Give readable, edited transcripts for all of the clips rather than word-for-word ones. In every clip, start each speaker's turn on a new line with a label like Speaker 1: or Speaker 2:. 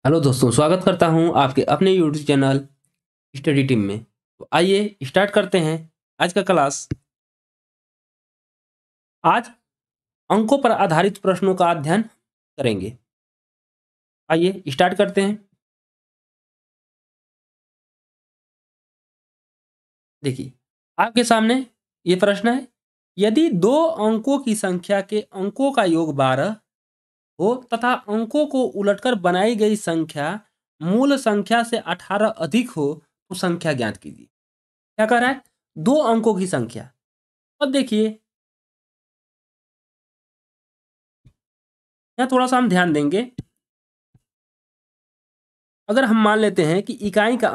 Speaker 1: Hello दोस्तों, स्वागत करता हूं आपके अपने यूट्यूब चैनल स्टडी टीम में। तो आइए स्टार्ट करते हैं आज का क्लास। आज अंकों पर आधारित प्रश्नों का अध्ययन करेंगे। आइए स्टार्ट करते हैं। देखिए, आपके सामने ये प्रश्न है। यदि दो अंकों की संख्या के अंकों का योग 12 हो तथा अंकों को उलटकर बनाई गई संख्या मूल संख्या से 18 अधिक हो तो संख्या ज्ञात कीजिए। क्या कह रहा है? दो अंकों की संख्या। अब देखिए, यहाँ थोड़ा सा हम ध्यान देंगे। अगर हम मान लेते हैं कि इकाई का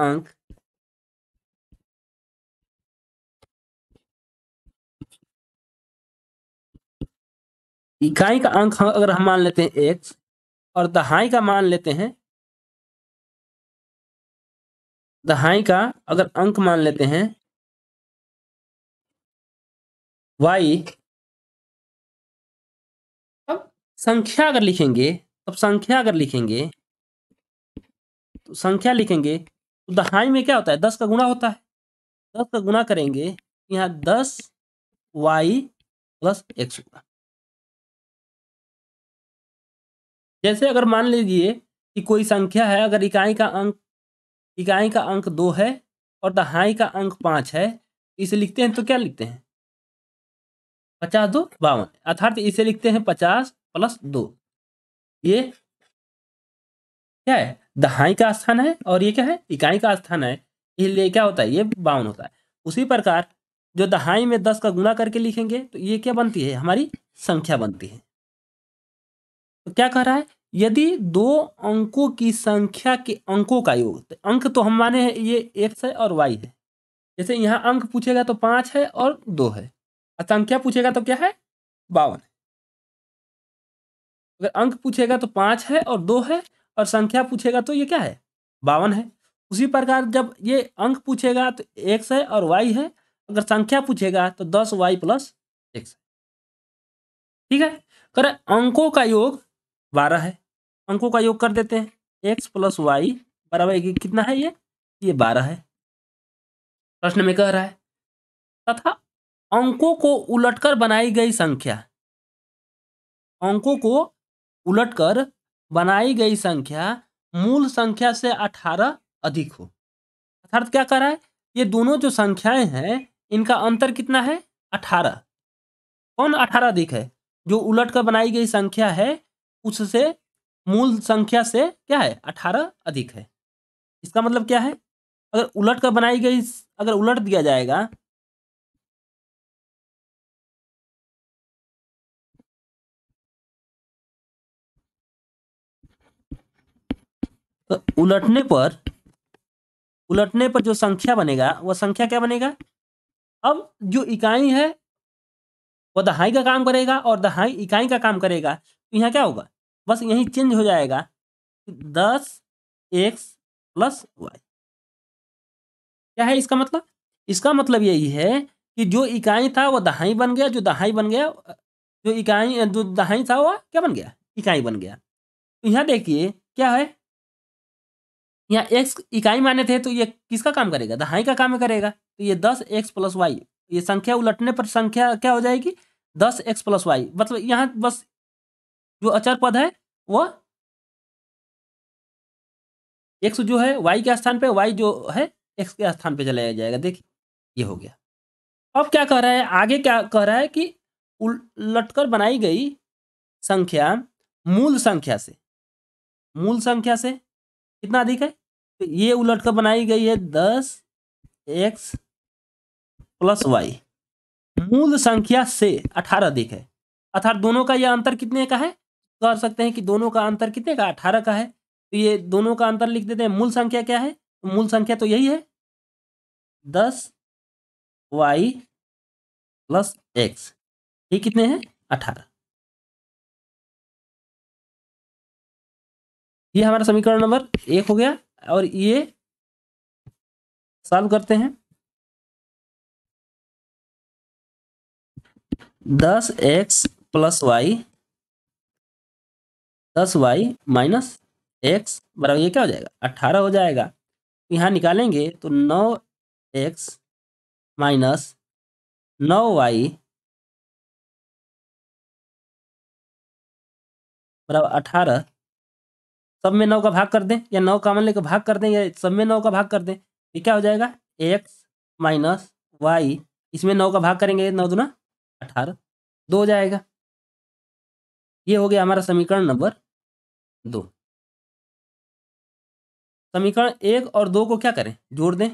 Speaker 1: अंक अगर हम मान लेते हैं x और दहाई का मान लेते हैं, दहाई का अगर अंक मान लेते हैं y, अब संख्या अगर लिखेंगे तब संख्या अगर लिखेंगे तो संख्या लिखेंगे तो दहाई में क्या होता है? 10 का गुणा होता है। 10 का गुणा करेंगे, यहाँ 10y प्लस x होगा। जैसे अगर मान लीजिए कि कोई संख्या है, अगर इकाई का अंक 2 है और दहाई का अंक 5 है, इसे लिखते हैं तो क्या लिखते हैं? 50 2 52, अर्थात इसे लिखते हैं 50 प्लस 2। ये क्या है? दहाई का स्थान है और ये क्या है? इकाई का स्थान है, इसलिए क्या होता है? ये 52 होता है। उसी प्रकार जो दहाई में 10 का गुणा करके लिखेंगे तो ये क्या बनती है? हमारी संख्या बनती है। तो क्या कह रहा है? यदि दो अंकों की संख्या के अंकों का योग, तो अंक तो हम माने हैं ये x है और y है। जैसे यहाँ अंक पूछेगा तो 5 है और 2 है, और संख्या पूछेगा तो क्या है? 52। अगर अंक पूछेगा तो 5 है और 2 है, और संख्या पूछेगा तो ये क्या है? 52 है। उसी प्रकार जब ये अंक पूछेगा तो x है और y है, अगर संख्या पूछेगा तो 10y प्लस x। ठीक है। कर अंकों का योग 12 है, अंकों का योग कर देते हैं। x प्लस वाई बराबर कितना है? ये 12 है। प्रश्न में कह रहा है तथा अंकों को उलटकर बनाई गई संख्या, अंकों को उलटकर बनाई गई संख्या मूल संख्या से 18 अधिक हो। अर्थात क्या कर रहा है? ये दोनों जो संख्याएं हैं इनका अंतर कितना है? 18। कौन 18 अधिक है? जो उलटकर बनाई गई संख्या है उससे मूल संख्या से क्या है? 18 अधिक है। इसका मतलब क्या है? अगर उलट कर बनाई गई, अगर उलट दिया जाएगा तो उलटने पर जो संख्या बनेगा वह संख्या क्या बनेगा? अब जो इकाई है वह दहाई का काम करेगा और दहाई इकाई का काम करेगा, तो यहाँ क्या होगा? बस यही चेंज हो जाएगा, 10x प्लस वाई। क्या है इसका मतलब? इसका मतलब यही है कि जो इकाई था वह दहाई बन गया, जो दहाई बन गया, जो दहाई था वह क्या बन गया? इकाई बन गया। तो यहाँ देखिए क्या है, यहाँ x इकाई माने थे तो ये किसका काम करेगा? दहाई का काम करेगा। तो ये 10x प्लस वाई, ये संख्या उलटने पर संख्या क्या हो जाएगी? 10x plus Y. मतलब यहाँ बस जो अचर पद है वह x जो है y के स्थान पे, y जो है x के स्थान पे चला जाएगा। देखिए ये हो गया। अब क्या कह रहा है? आगे क्या कह रहा है कि उलटकर बनाई गई संख्या मूल संख्या से, मूल संख्या से कितना अधिक है? तो ये उलटकर बनाई गई है 10x प्लस वाई, मूल संख्या से 18 अधिक है। अर्थात दोनों का यह अंतर कितने का है? कह सकते हैं कि दोनों का अंतर कितने का? 18 का है। तो ये दोनों का अंतर लिख देते हैं। मूल संख्या क्या है? मूल संख्या तो यही है 10y प्लस एक्स। ये कितने हैं? 18। ये हमारा समीकरण नंबर 1 हो गया। और ये सॉल्व करते हैं। 10x plus Y, 10y minus x बराबर ये क्या हो जाएगा 18 हो जाएगा। यहाँ निकालेंगे तो 9x माइनस 9y बराबर 18। सब में 9 का भाग कर दें या 9 कॉमन लेकर भाग कर दें या सब में 9 का भाग कर दें, ये क्या हो जाएगा एक्स माइनस वाई। इसमें 9 का भाग करेंगे 9 दूना 18, 2 हो जाएगा। ये हो गया हमारा समीकरण नंबर 2। समीकरण 1 और 2 को क्या करें जोड़ दें।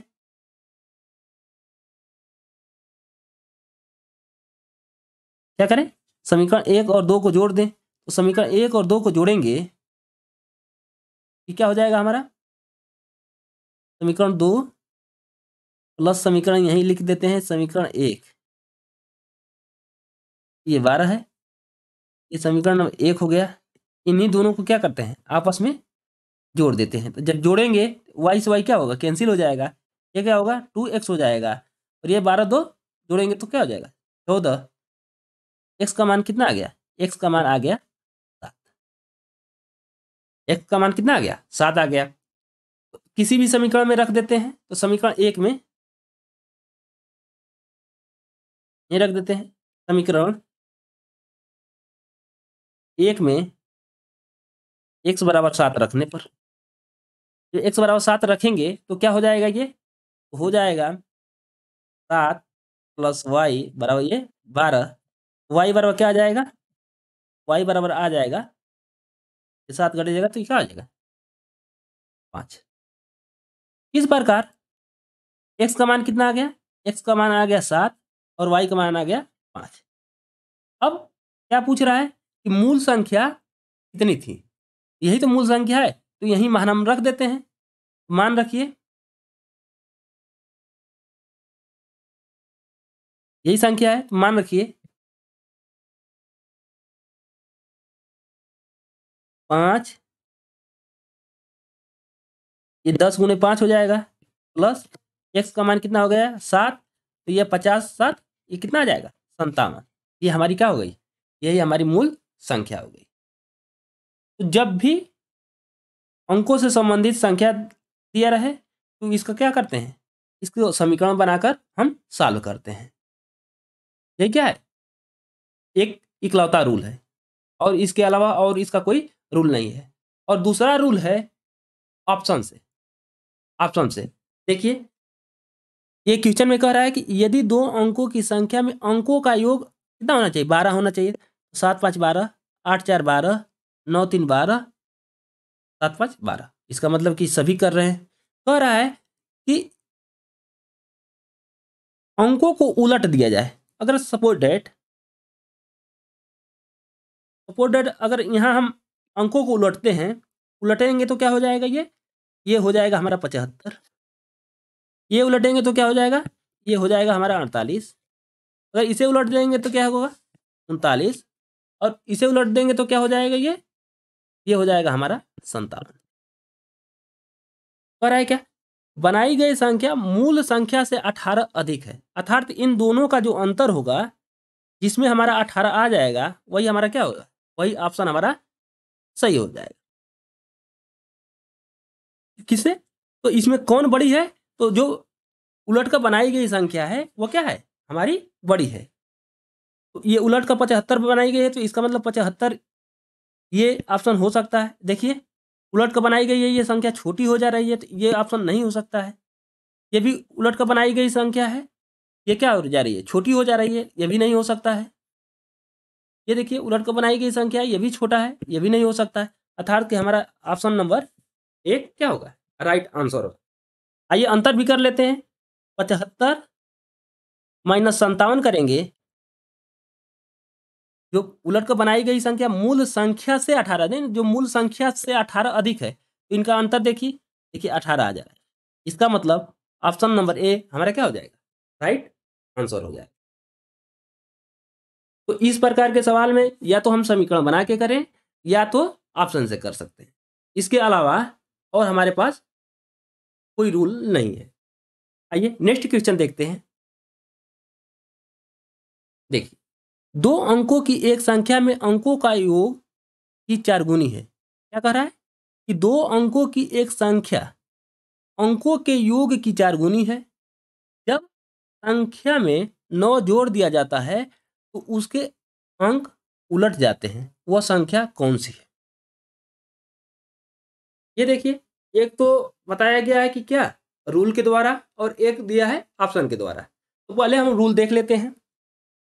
Speaker 1: क्या करें समीकरण 1 और 2 को जोड़ दें। तो समीकरण 1 और 2 को जोड़ेंगे, ये क्या हो जाएगा हमारा समीकरण 2 प्लस समीकरण यहीं लिख देते हैं समीकरण 1, ये 12 है। ये समीकरण नंबर 1 हो गया। इन्हीं दोनों को क्या करते हैं आपस में जोड़ देते हैं। तो जब जोड़ेंगे वाई से वाई क्या होगा कैंसिल हो जाएगा, ये क्या होगा 2x हो जाएगा और ये 12 2 जोड़ेंगे तो क्या हो जाएगा 14। एक्स का मान कितना आ गया, एक्स का मान आ गया 7। एक्स का मान कितना आ गया 7 आ गया। तो किसी भी समीकरण में रख देते हैं। तो समीकरण 1 में ये रख देते हैं। समीकरण 1 में x बराबर 7 रखने पर, जो x बराबर 7 रखेंगे तो क्या हो जाएगा, ये हो जाएगा 7 प्लस वाई बराबर ये 12। वाई बराबर क्या आ जाएगा, वाई बराबर आ जाएगा, ये 7 घट जाएगा तो ये क्या आ जाएगा 5। इस प्रकार x का मान कितना आ गया, x का मान आ गया 7 और y का मान आ गया 5। अब क्या पूछ रहा है कि मूल संख्या कितनी थी, यही तो मूल संख्या है तो यही मान हम रख देते हैं। मान रखिए यही संख्या है तो मान रखिए 5, ये 10 गुने 5 हो जाएगा प्लस x का मान कितना हो गया 7, तो ये 50 7 ये कितना आ जाएगा 57। ये हमारी क्या हो गई, यही हमारी मूल संख्या हो गई। तो जब भी अंकों से संबंधित संख्या दिया रहे तो इसका क्या करते हैं, इसको समीकरण बनाकर हम सॉल्व करते हैं। ये क्या है, एक इकलौता रूल है और इसके अलावा और इसका कोई रूल नहीं है। और दूसरा रूल है ऑप्शन से। ऑप्शन से देखिए, ये क्वेश्चन में कह रहा है कि यदि दो अंकों की संख्या में अंकों का योग कितना होना चाहिए 12 होना चाहिए। 7 5 12, 8 4 12, 9 3 12, 7 5 12। इसका मतलब कि सभी कर रहे हैं। कह रहा है कि अंकों को उलट दिया जाए। अगर सपोज डेट अगर यहाँ हम अंकों को उलटते हैं, उलटेंगे तो क्या हो जाएगा, ये हो जाएगा हमारा 75। ये उलटेंगे तो क्या हो जाएगा, ये हो जाएगा हमारा 48। अगर इसे उलट देंगे तो क्या होगा 39 और इसे उलट देंगे तो क्या हो जाएगा, ये हो जाएगा हमारा 57। और है क्या, बनाई गई संख्या मूल संख्या से 18 अधिक है, अर्थात इन दोनों का जो अंतर होगा जिसमें हमारा 18 आ जाएगा वही हमारा क्या होगा, वही ऑप्शन हमारा सही हो जाएगा। किससे, तो इसमें कौन बड़ी है, तो जो उलट कर बनाई गई संख्या है वो क्या है हमारी बड़ी है। तो ये उलट का 75 पे बनाई गई है तो इसका मतलब 75 ये ऑप्शन हो सकता है। देखिए उलट कर बनाई गई है ये संख्या छोटी हो जा रही है तो ये ऑप्शन नहीं हो सकता है। ये भी उलट कर बनाई गई संख्या है, ये क्या हो जा रही है छोटी हो जा रही है, ये भी नहीं हो सकता है। ये देखिए उलट कर बनाई गई संख्या है, ये भी छोटा है, ये भी नहीं हो सकता है। अर्थात कि हमारा ऑप्शन नंबर 1 क्या होगा राइट आंसर होगा। आइए अंतर भी कर लेते हैं। 75 माइनस 57 करेंगे, जो उलट कर बनाई गई संख्या मूल संख्या से 18 नहीं, जो मूल संख्या से 18 अधिक है तो इनका अंतर देखिए, देखिए 18 आ जा रहा है। इसका मतलब ऑप्शन नंबर ए हमारा क्या हो जाएगा राइट आंसर हो जाएगा। तो इस प्रकार के सवाल में या तो हम समीकरण बना के करें या तो ऑप्शन से कर सकते हैं। इसके अलावा और हमारे पास कोई रूल नहीं है। आइए नेक्स्ट क्वेश्चन देखते हैं। देखिए दो अंकों की एक संख्या में अंकों का योग की 4 गुनी है। क्या कह रहा है, कि दो अंकों की एक संख्या अंकों के योग की 4 गुनी है। जब संख्या में 9 जोड़ दिया जाता है तो उसके अंक उलट जाते हैं, वह संख्या कौन सी है? ये देखिए, एक तो बताया गया है कि क्या रूल के द्वारा, और एक दिया है ऑप्शन के द्वारा। तो पहले हम रूल देख लेते हैं।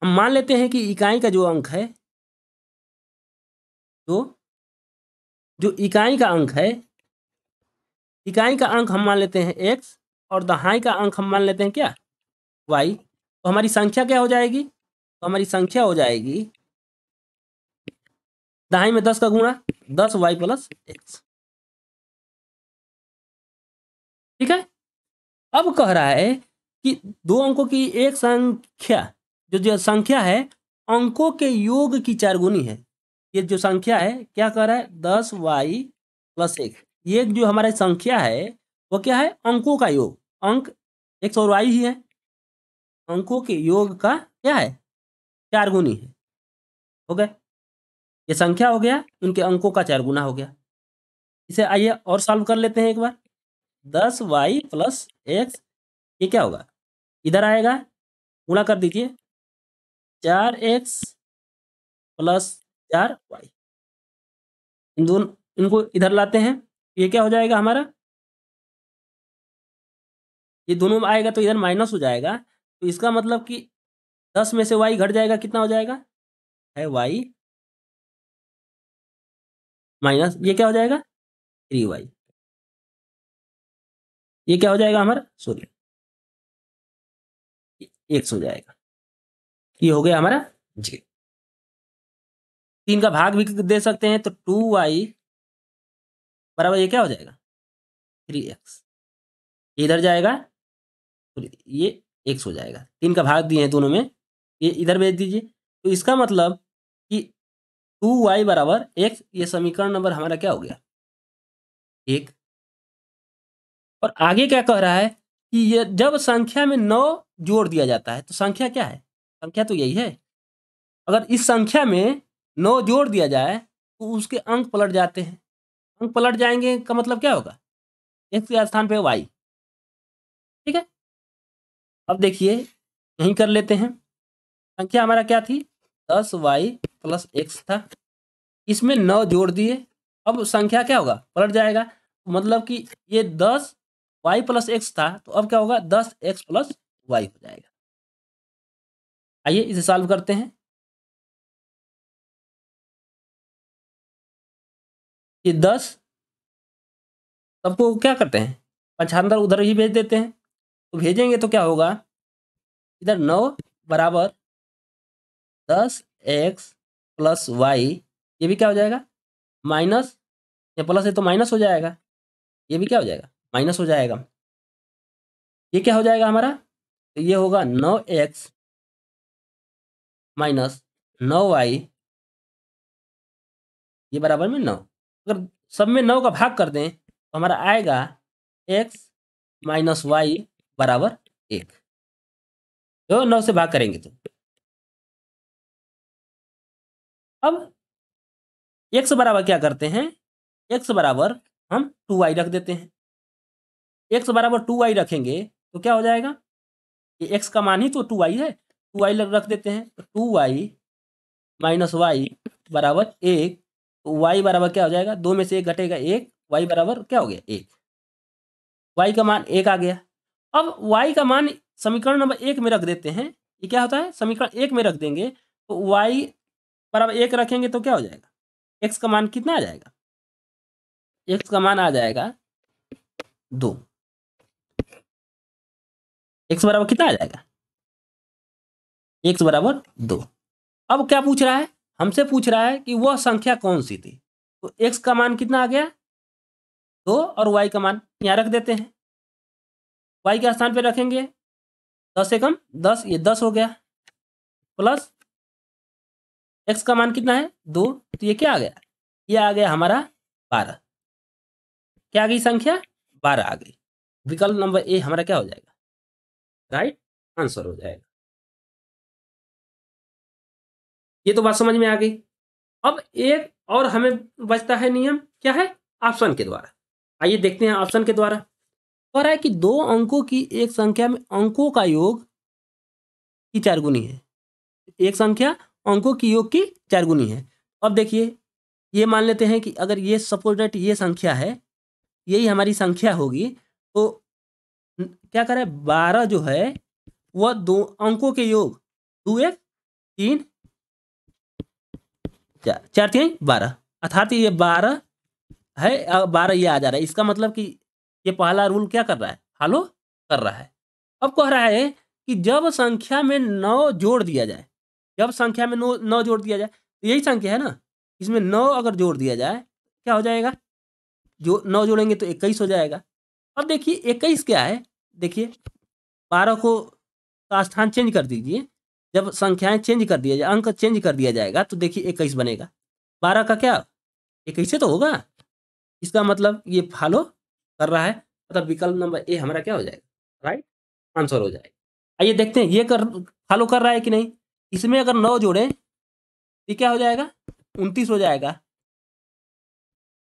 Speaker 1: हम मान लेते हैं कि इकाई का जो अंक है, तो जो इकाई का अंक है, इकाई का अंक हम मान लेते हैं x, और दहाई का अंक हम मान लेते हैं क्या, y। तो हमारी संख्या क्या हो जाएगी? तो हमारी संख्या हो जाएगी दहाई में 10 का गुणा, 10y प्लस x। ठीक है। अब कह रहा है कि दो अंकों की एक संख्या, जो संख्या है अंकों के योग की 4 गुनी है। ये जो संख्या है क्या कह रहा है, 10y प्लस 1। ये जो हमारा संख्या है वो क्या है, अंकों का योग। अंक x और y ही है, अंकों के योग का क्या है, 4 गुनी है। हो गया, ये संख्या हो गया, उनके अंकों का 4 गुना हो गया। इसे आइए और सॉल्व कर लेते हैं एक बार। 10y प्लस x, ये क्या होगा, इधर आएगा, गुणा कर दीजिए, 4x प्लस 4y। इन दोनों, इनको इधर लाते हैं, ये क्या हो जाएगा हमारा, ये दोनों में आएगा तो इधर माइनस हो जाएगा। तो इसका मतलब कि 10 में से y घट जाएगा, कितना हो जाएगा, है y माइनस, ये क्या हो जाएगा 3y। ये क्या हो जाएगा हमारा, सॉरी, x हो जाएगा। ये हो गया हमारा जी। 3 का भाग भी दे सकते हैं, तो 2y बराबर ये क्या हो जाएगा, 3x। इधर जाएगा तो ये x हो जाएगा। 3 का भाग दिए हैं दोनों में, ये इधर भेज दीजिए। तो इसका मतलब कि 2y बराबर x, ये समीकरण नंबर हमारा क्या हो गया, 1। और आगे क्या कह रहा है कि ये जब संख्या में 9 जोड़ दिया जाता है तो संख्या क्या है, संख्या तो यही है। अगर इस संख्या में 9 जोड़ दिया जाए तो उसके अंक पलट जाते हैं। अंक पलट जाएंगे का मतलब क्या होगा, x के स्थान पे y। ठीक है। अब देखिए, यहीं कर लेते हैं। संख्या हमारा क्या थी, 10y प्लस x था, इसमें 9 जोड़ दिए। अब संख्या क्या होगा, पलट जाएगा। मतलब कि ये 10y प्लस x था, तो अब क्या होगा, 10x प्लस y हो जाएगा। आइए इसे सॉल्व करते हैं। ये 10 सबको क्या करते हैं, पंचांतर उधर ही भेज देते हैं। तो भेजेंगे तो क्या होगा, इधर 9 बराबर 10x प्लस y, ये भी क्या हो जाएगा माइनस, ये प्लस है तो माइनस हो जाएगा, ये भी क्या हो जाएगा, माइनस हो जाएगा। ये क्या हो जाएगा हमारा, तो ये होगा 9x माइनस 9y, ये बराबर में 9। अगर सब में 9 का भाग कर दें तो हमारा आएगा x माइनस वाई बराबर 1। तो 9 से भाग करेंगे तो अब x बराबर क्या करते हैं, x बराबर हम 2y रख देते हैं। x बराबर 2y रखेंगे तो क्या हो जाएगा, ये x का मान ही तो 2y है, 2y रख देते हैं। तो 2y माइनस वाई बराबर 1। तो y बराबर क्या हो जाएगा, 2 में से 1 घटेगा 1, y बराबर क्या हो गया 1। y का मान 1 आ गया। अब y का मान समीकरण नंबर 1 में रख देते हैं। ये क्या होता है, समीकरण 1 में रख देंगे तो y बराबर 1 रखेंगे तो क्या हो जाएगा, x का मान कितना आ जाएगा, x का मान आ जाएगा 2। x बराबर कितना आ जाएगा, x बराबर 2। अब क्या पूछ रहा है, हमसे पूछ रहा है कि वह संख्या कौन सी थी। तो x का मान कितना आ गया 2, और y का मान यहाँ रख देते हैं। y के स्थान पे रखेंगे 10 से कम 10, ये 10 हो गया, प्लस x का मान कितना है 2, तो ये क्या आ गया, ये आ गया हमारा 12। क्या आ गई संख्या, 12 आ गई। विकल्प नंबर ए हमारा क्या हो जाएगा, राइट आंसर हो जाएगा। ये तो बात समझ में आ गई। अब एक और हमें बचता है नियम, क्या है, ऑप्शन के द्वारा। आइए देखते हैं ऑप्शन के द्वारा। कह रहा है कि दो अंकों की एक संख्या में अंकों का योग की 4 गुनी है। एक संख्या अंकों की योग की 4 गुनी है। अब देखिए, ये मान लेते हैं कि अगर ये सपोज दैट ये संख्या है, यही हमारी संख्या होगी, तो क्या करें, 12 जो है वह दो अंकों के योग, 2 1 3 4 4 3 12, अर्थात ये 12 है, 12 ये आ जा रहा है। इसका मतलब कि ये पहला रूल क्या कर रहा है, फॉलो कर रहा है। अब कह रहा है कि जब संख्या में 9 जोड़ दिया जाए, जब संख्या में 9 जोड़ दिया जाए, तो यही संख्या है ना, इसमें 9 अगर जोड़ दिया जाए क्या हो जाएगा, जो 9 जोड़ेंगे तो 21 हो जाएगा। अब देखिए 21 क्या है, देखिए 12 को का स्थान चेंज कर दीजिए, जब संख्याएं चेंज कर दिया जाए, अंक चेंज कर दिया जाएगा, तो देखिए 21 बनेगा। 12 का क्या 21 से तो होगा, इसका मतलब ये फॉलो कर रहा है, मतलब विकल्प नंबर ए हमारा क्या हो जाएगा, राइट आंसर हो जाएगा। आइए देखते हैं ये कर फॉलो कर रहा है कि नहीं। इसमें अगर 9 जोड़ें ये क्या हो जाएगा, 29 हो जाएगा।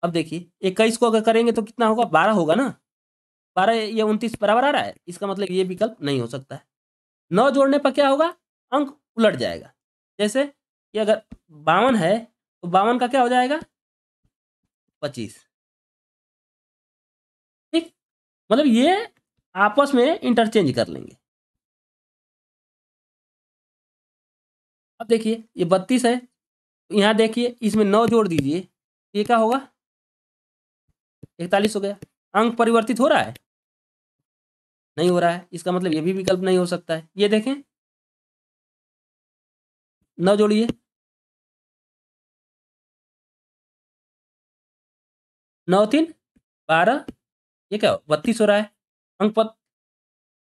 Speaker 1: अब देखिए 21 को अगर करेंगे तो कितना होगा, 12 होगा ना, 12 या 29 बराबर आ रहा है, इसका मतलब ये विकल्प नहीं हो सकता है। 9 जोड़ने पर क्या होगा, अंक उलट जाएगा। जैसे कि अगर 52 है तो 52 का क्या हो जाएगा, 25। ठीक, मतलब ये आपस में इंटरचेंज कर लेंगे। अब देखिए ये 32 है, यहाँ देखिए इसमें 9 जोड़ दीजिए, ये क्या होगा, 41 हो गया। अंक परिवर्तित हो रहा है, नहीं हो रहा है, इसका मतलब ये भी विकल्प नहीं हो सकता है। ये देखें 9 जोड़िए, 9 3 12, ये क्या 32 हो रहा है, अंक पद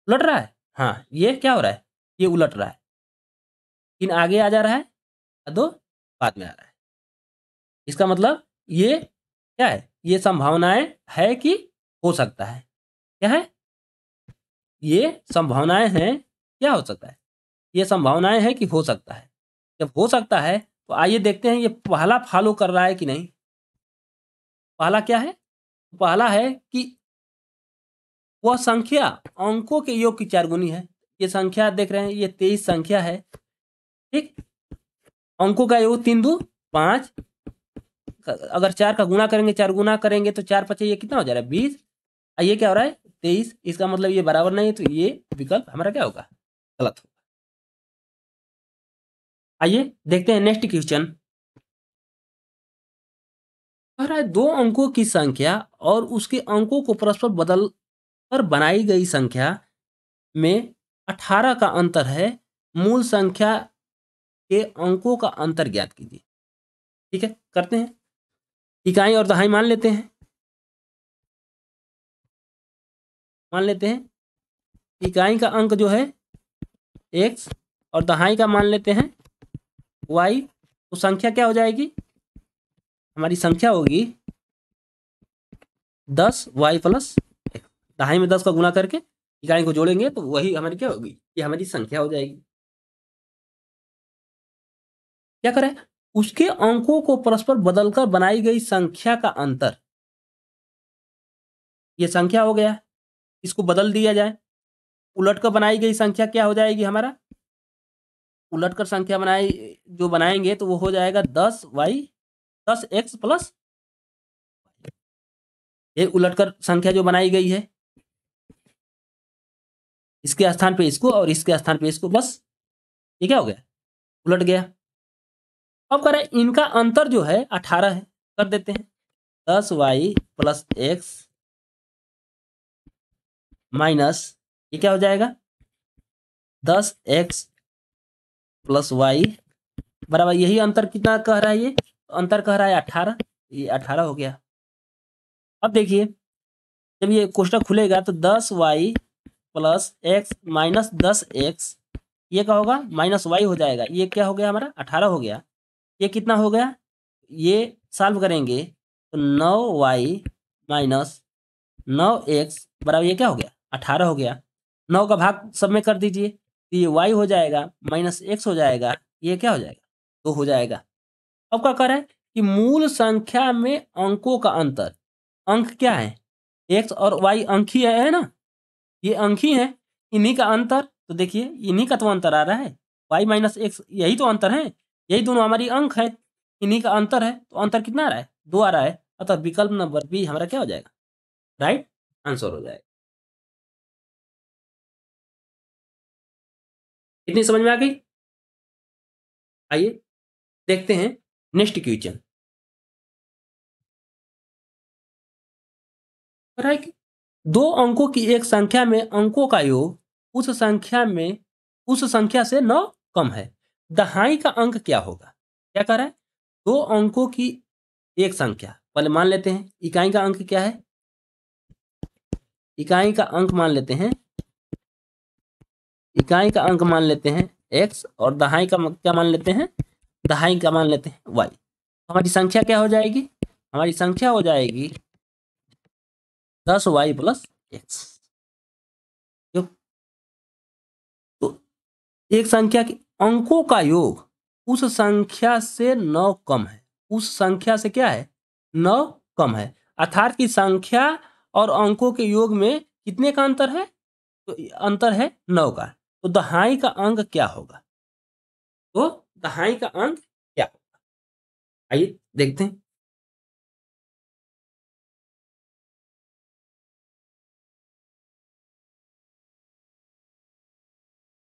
Speaker 1: उलट रहा है। हाँ, ये क्या हो रहा है, ये उलट रहा है, 3 आगे आ जा रहा है और 2 बाद में आ रहा है। इसका मतलब ये क्या है, ये संभावनाएं है कि हो सकता है, क्या है, ये संभावनाएं हैं, क्या हो सकता है, ये संभावनाएं हैं कि हो सकता है। जब हो सकता है तो आइए देखते हैं ये पहला फॉलो कर रहा है कि नहीं। पहला क्या है, पहला है कि वह संख्या अंकों के योग की 4 गुनी है। ये संख्या देख रहे हैं, ये 23 संख्या है, ठीक, अंकों का योग 3 2 5, अगर 4 का गुणा करेंगे, 4 गुना करेंगे तो 4 5 ये कितना हो जा रहा है, 20, ये क्या हो रहा है 23, इसका मतलब ये बराबर नहीं है, तो ये विकल्प हमारा क्या होगा, गलत होगा। आइए देखते हैं नेक्स्ट क्वेश्चन। कह रहा है दो अंकों की संख्या और उसके अंकों को परस्पर बदल कर बनाई गई संख्या में 18 का अंतर है, मूल संख्या के अंकों का अंतर ज्ञात कीजिए। ठीक है, करते हैं, इकाई और दहाई मान लेते हैं, मान लेते हैं इकाई का अंक जो है x और दहाई का मान लेते हैं y, तो संख्या क्या हो जाएगी, हमारी संख्या होगी 10y प्लस x। दहाई में 10 का गुणा करके इकाई को जोड़ेंगे तो वही हमारी क्या होगी, ये हमारी संख्या हो जाएगी। क्या करें, उसके अंकों को परस्पर बदलकर बनाई गई संख्या का अंतर, ये संख्या हो गया, इसको बदल दिया जाए, उलटकर बनाई गई संख्या क्या हो जाएगी हमारा, उलटकर संख्या बनाई जो बनाएंगे तो वो हो जाएगा 10x प्लस, ये उलटकर संख्या जो बनाई गई है, इसके स्थान पे इसको और इसके स्थान पे इसको, बस ये क्या हो गया, उलट गया। अब करें इनका अंतर जो है 18 है, कर देते हैं 10y प्लस x माइनस, ये क्या हो जाएगा 10x प्लस y बराबर, यही अंतर कितना कह रहा है, ये अंतर कह रहा है 18, ये 18 हो गया। अब देखिए जब ये कोष्टक खुलेगा तो 10y plus x minus 10x, ये क्या होगा माइनस y हो जाएगा, ये क्या हो गया हमारा 18 हो गया। ये कितना हो गया, ये सॉल्व करेंगे तो 9y माइनस 9x बराबर ये क्या हो गया 18 हो गया। 9 का भाग सब में कर दीजिए तो ये y हो जाएगा माइनस x हो जाएगा, ये क्या हो जाएगा 2 हो जाएगा। अब क्या कर रहा है कि मूल संख्या में अंकों का अंतर, अंक क्या है, एक्स और वाई अंक ही है ना, ये अंक ही है, इन्हीं का अंतर, तो देखिए इन्हीं का तो अंतर आ रहा है, वाई माइनस एक्स, यही तो अंतर है, यही दोनों हमारी अंक है, इन्हीं का अंतर है, तो अंतर कितना आ रहा है, 2 आ रहा है, अतः विकल्प नंबर बी हमारा क्या हो जाएगा, राइट आंसर हो जाएगा। कितनी समझ में आ गई? आइए देखते हैं नेक्स्ट क्वेश्चन। है कि 2 अंकों की एक संख्या में अंकों का योग उस संख्या से 9 कम है, दहाई का अंक क्या होगा? क्या कह रहा है, 2 अंकों की एक संख्या, पहले मान लेते हैं इकाई का अंक क्या है, इकाई का अंक मान लेते हैं, इकाई का अंक मान लेते हैं x, और दहाई का क्या मान लेते हैं, दहाई का मान लेते हैं y। हमारी संख्या क्या हो जाएगी, हमारी संख्या हो जाएगी 10y प्लस एक्स। तो एक संख्या के अंकों का योग उस संख्या से 9 कम है, उस संख्या से क्या है, 9 कम है, अर्थात की संख्या और अंकों के योग में कितने का अंतर है, तो अंतर है 9 का, तो दहाई का अंक क्या होगा, तो दहाई का अंक क्या होगा, आइए देखते हैं।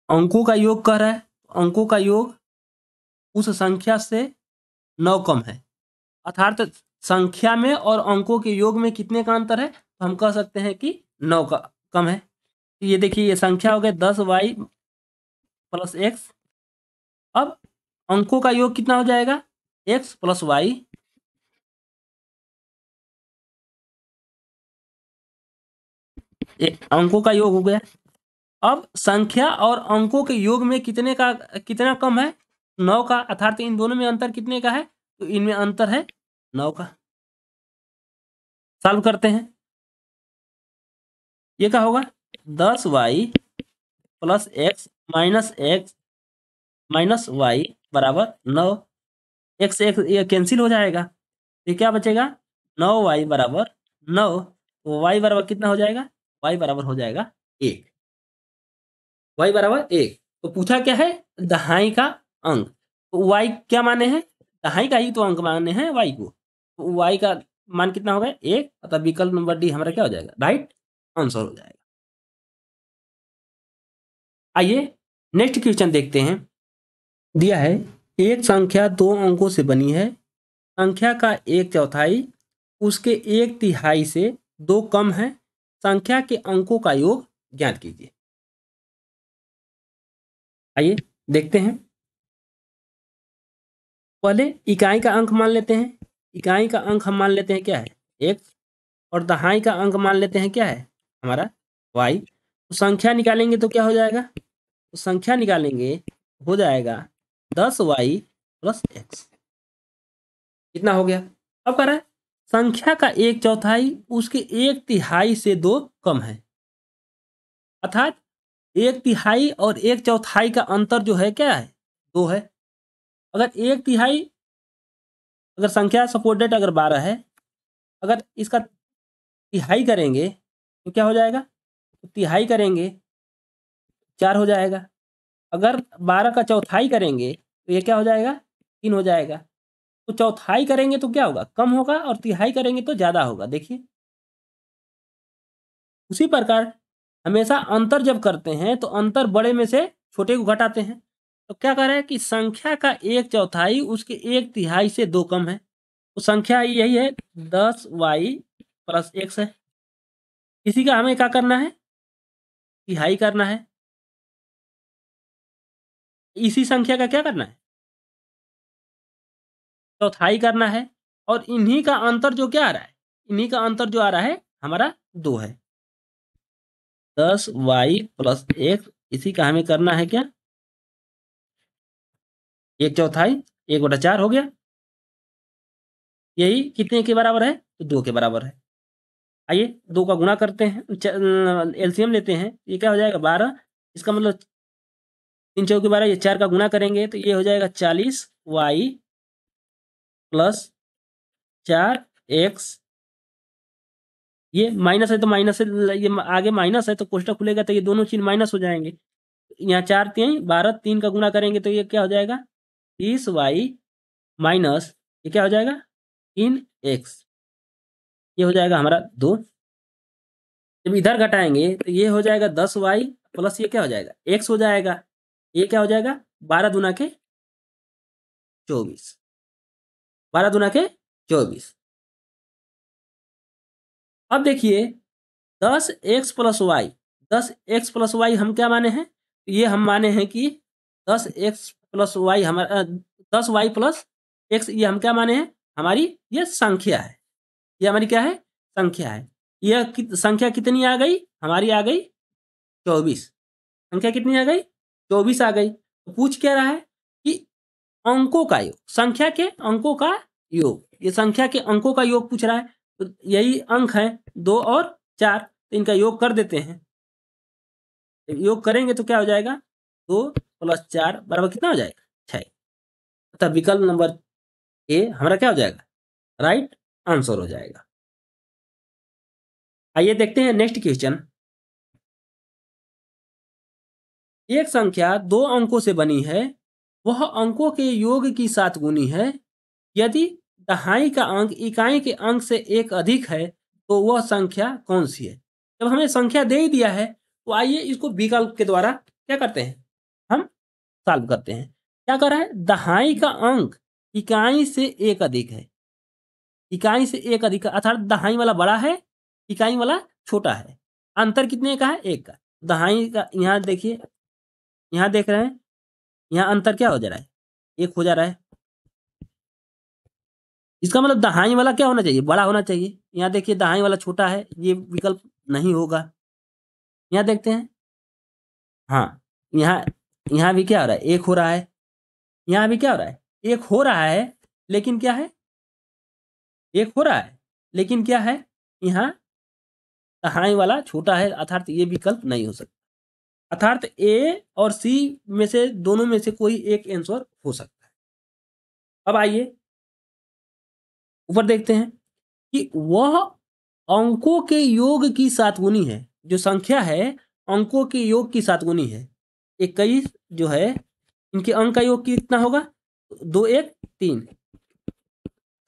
Speaker 1: अंकों का योग कह रहा है, अंकों का योग उस संख्या से 9 कम है, अर्थात संख्या में और अंकों के योग में कितने का अंतर है, तो हम कह सकते हैं कि 9 का कम है। तो ये देखिए, ये संख्या हो गई 10y प्लस एक्स, अब अंकों का योग कितना हो जाएगा, x प्लस वाई, अंकों का योग हो गया। अब संख्या और अंकों के योग में कितना कम है, 9 का, अर्थात इन दोनों में अंतर कितने का है, तो इनमें अंतर है 9 का। सॉल्व करते हैं, ये क्या होगा, 10y plus x minus Y बराबर 9, एक्स एक ये कैंसिल हो जाएगा, ये क्या बचेगा, 9y बराबर 9, तो y बराबर कितना हो जाएगा, y बराबर हो जाएगा 1, y बराबर 1। तो पूछा क्या है, दहाई का अंक, तो y क्या माने हैं, दहाई का ही तो अंक माने हैं y को, तो y का मान कितना होगा 1, अतः विकल्प नंबर डी हमारा क्या हो जाएगा, राइट आंसर हो जाएगा। आइए नेक्स्ट क्वेश्चन देखते हैं। दिया है, एक संख्या 2 अंकों से बनी है, संख्या का 1/4 उसके 1/3 से 2 कम है, संख्या के अंकों का योग ज्ञात कीजिए। आइए देखते हैं, पहले इकाई का अंक मान लेते हैं, इकाई का अंक हम मान लेते हैं क्या है, x, और दहाई का अंक मान लेते हैं क्या है हमारा y। तो संख्या निकालेंगे तो क्या हो जाएगा, तो संख्या निकालेंगे हो जाएगा 10y प्लस एक्स, कितना हो गया। अब कह रहा है संख्या का 1/4 उसके 1/3 से 2 कम है, अर्थात 1/3 और 1/4 का अंतर जो है क्या है, 2 है। अगर 1/3, अगर संख्या सपोर्टेड अगर 12 है, अगर इसका तिहाई करेंगे तो क्या हो जाएगा, तो तिहाई करेंगे 4 हो जाएगा, अगर 12 का चौथाई करेंगे तो ये क्या हो जाएगा, 3 हो जाएगा। तो चौथाई करेंगे तो क्या होगा, कम होगा, और तिहाई करेंगे तो ज़्यादा होगा। देखिए उसी प्रकार हमेशा अंतर जब करते हैं तो अंतर बड़े में से छोटे को घटाते हैं, तो क्या कर रहे हैं कि संख्या का 1/4 उसके 1/3 से 2 कम है, तो संख्या यही है 10y प्लस एक्स है, इसी का हमें क्या करना है, तिहाई करना है, इसी संख्या का क्या करना है, चौथाई करना है, और इन्हीं का अंतर जो क्या आ रहा है, इन्हीं का अंतर जो आ रहा है हमारा 2 है, 10y प्लस एक्स, इसी का हमें करना है क्या, 1/4, 1/4 हो गया, यही कितने के बराबर है, तो 2 के बराबर है। आइए 2 का गुणा करते हैं, एलसीएम लेते हैं, ये क्या हो जाएगा 12, इसका मतलब 3 चौके 12, ये 4 का गुणा करेंगे तो ये हो जाएगा 40y प्लस 4x ये माइनस है तो माइनस से ये आगे माइनस है तो कोष्टक खुलेगा तो ये दोनों चीज माइनस हो जाएंगे। यहाँ 4 3 12, 3 का गुणा करेंगे तो ये क्या हो जाएगा 30y माइनस ये क्या हो जाएगा 3x, ये हो जाएगा हमारा 2। जब इधर घटाएंगे तो ये हो जाएगा 10y प्लस ये क्या हो जाएगा x हो जाएगा। ये क्या हो जाएगा 12 दूना के 24, 12 दूना के 24। अब देखिए 10x plus Y, 10x plus Y हम क्या माने हैं, ये हम माने हैं कि 10x प्लस वाई हमारा 10y प्लस x, ये हम क्या माने हैं हमारी ये संख्या है, ये हमारी क्या है संख्या है। यह संख्या कितनी आ गई हमारी आ गई 24, संख्या कितनी आ गई 24 आ गई। तो पूछ क्या रहा है कि अंकों का योग, संख्या के अंकों का योग, ये संख्या के अंकों का योग पूछ रहा है। तो यही अंक है 2 और 4, तो इनका योग कर देते हैं। योग करेंगे तो क्या हो जाएगा 2 प्लस 4 बराबर कितना हो जाएगा 6। अतः विकल्प नंबर ए हमारा क्या हो जाएगा राइट आंसर हो जाएगा। आइए देखते हैं नेक्स्ट क्वेश्चन। एक संख्या 2 अंकों से बनी है, वह अंकों के योग की 7 गुनी है। यदि दहाई का अंक इकाई के अंक से एक अधिक है तो वह संख्या कौन सी है। जब हमें संख्या दे ही दिया है तो आइए इसको विकल्प के द्वारा क्या करते हैं हम सॉल्व करते हैं। क्या कर रहा है दहाई का अंक इकाई से एक अधिक है, इकाई से एक अधिक अर्थात दहाई वाला बड़ा है इकाई वाला छोटा है। अंतर कितने का है एक का। दहाई का यहाँ देखिए, यहाँ देख रहे हैं यहाँ अंतर क्या हो जा रहा है एक हो जा रहा है। इसका मतलब दहाई वाला क्या होना चाहिए बड़ा होना चाहिए। यहाँ देखिए दहाई वाला छोटा है, ये विकल्प नहीं होगा। यहाँ देखते हैं हाँ, यहाँ यहाँ भी क्या हो रहा है एक हो रहा है, यहाँ भी क्या हो रहा है एक हो रहा है, लेकिन क्या है एक हो रहा है लेकिन क्या है यहाँ दहाई वाला छोटा है, अर्थात ये विकल्प नहीं हो सकता। अर्थात ए और सी में से दोनों में से कोई एक आंसर हो सकता है। अब आइए ऊपर देखते हैं कि वह अंकों के योग की 7 गुनी है। जो संख्या है अंकों के योग की 7 गुनी है। 21 जो है इनके अंक का योग कितना होगा 2 1 3,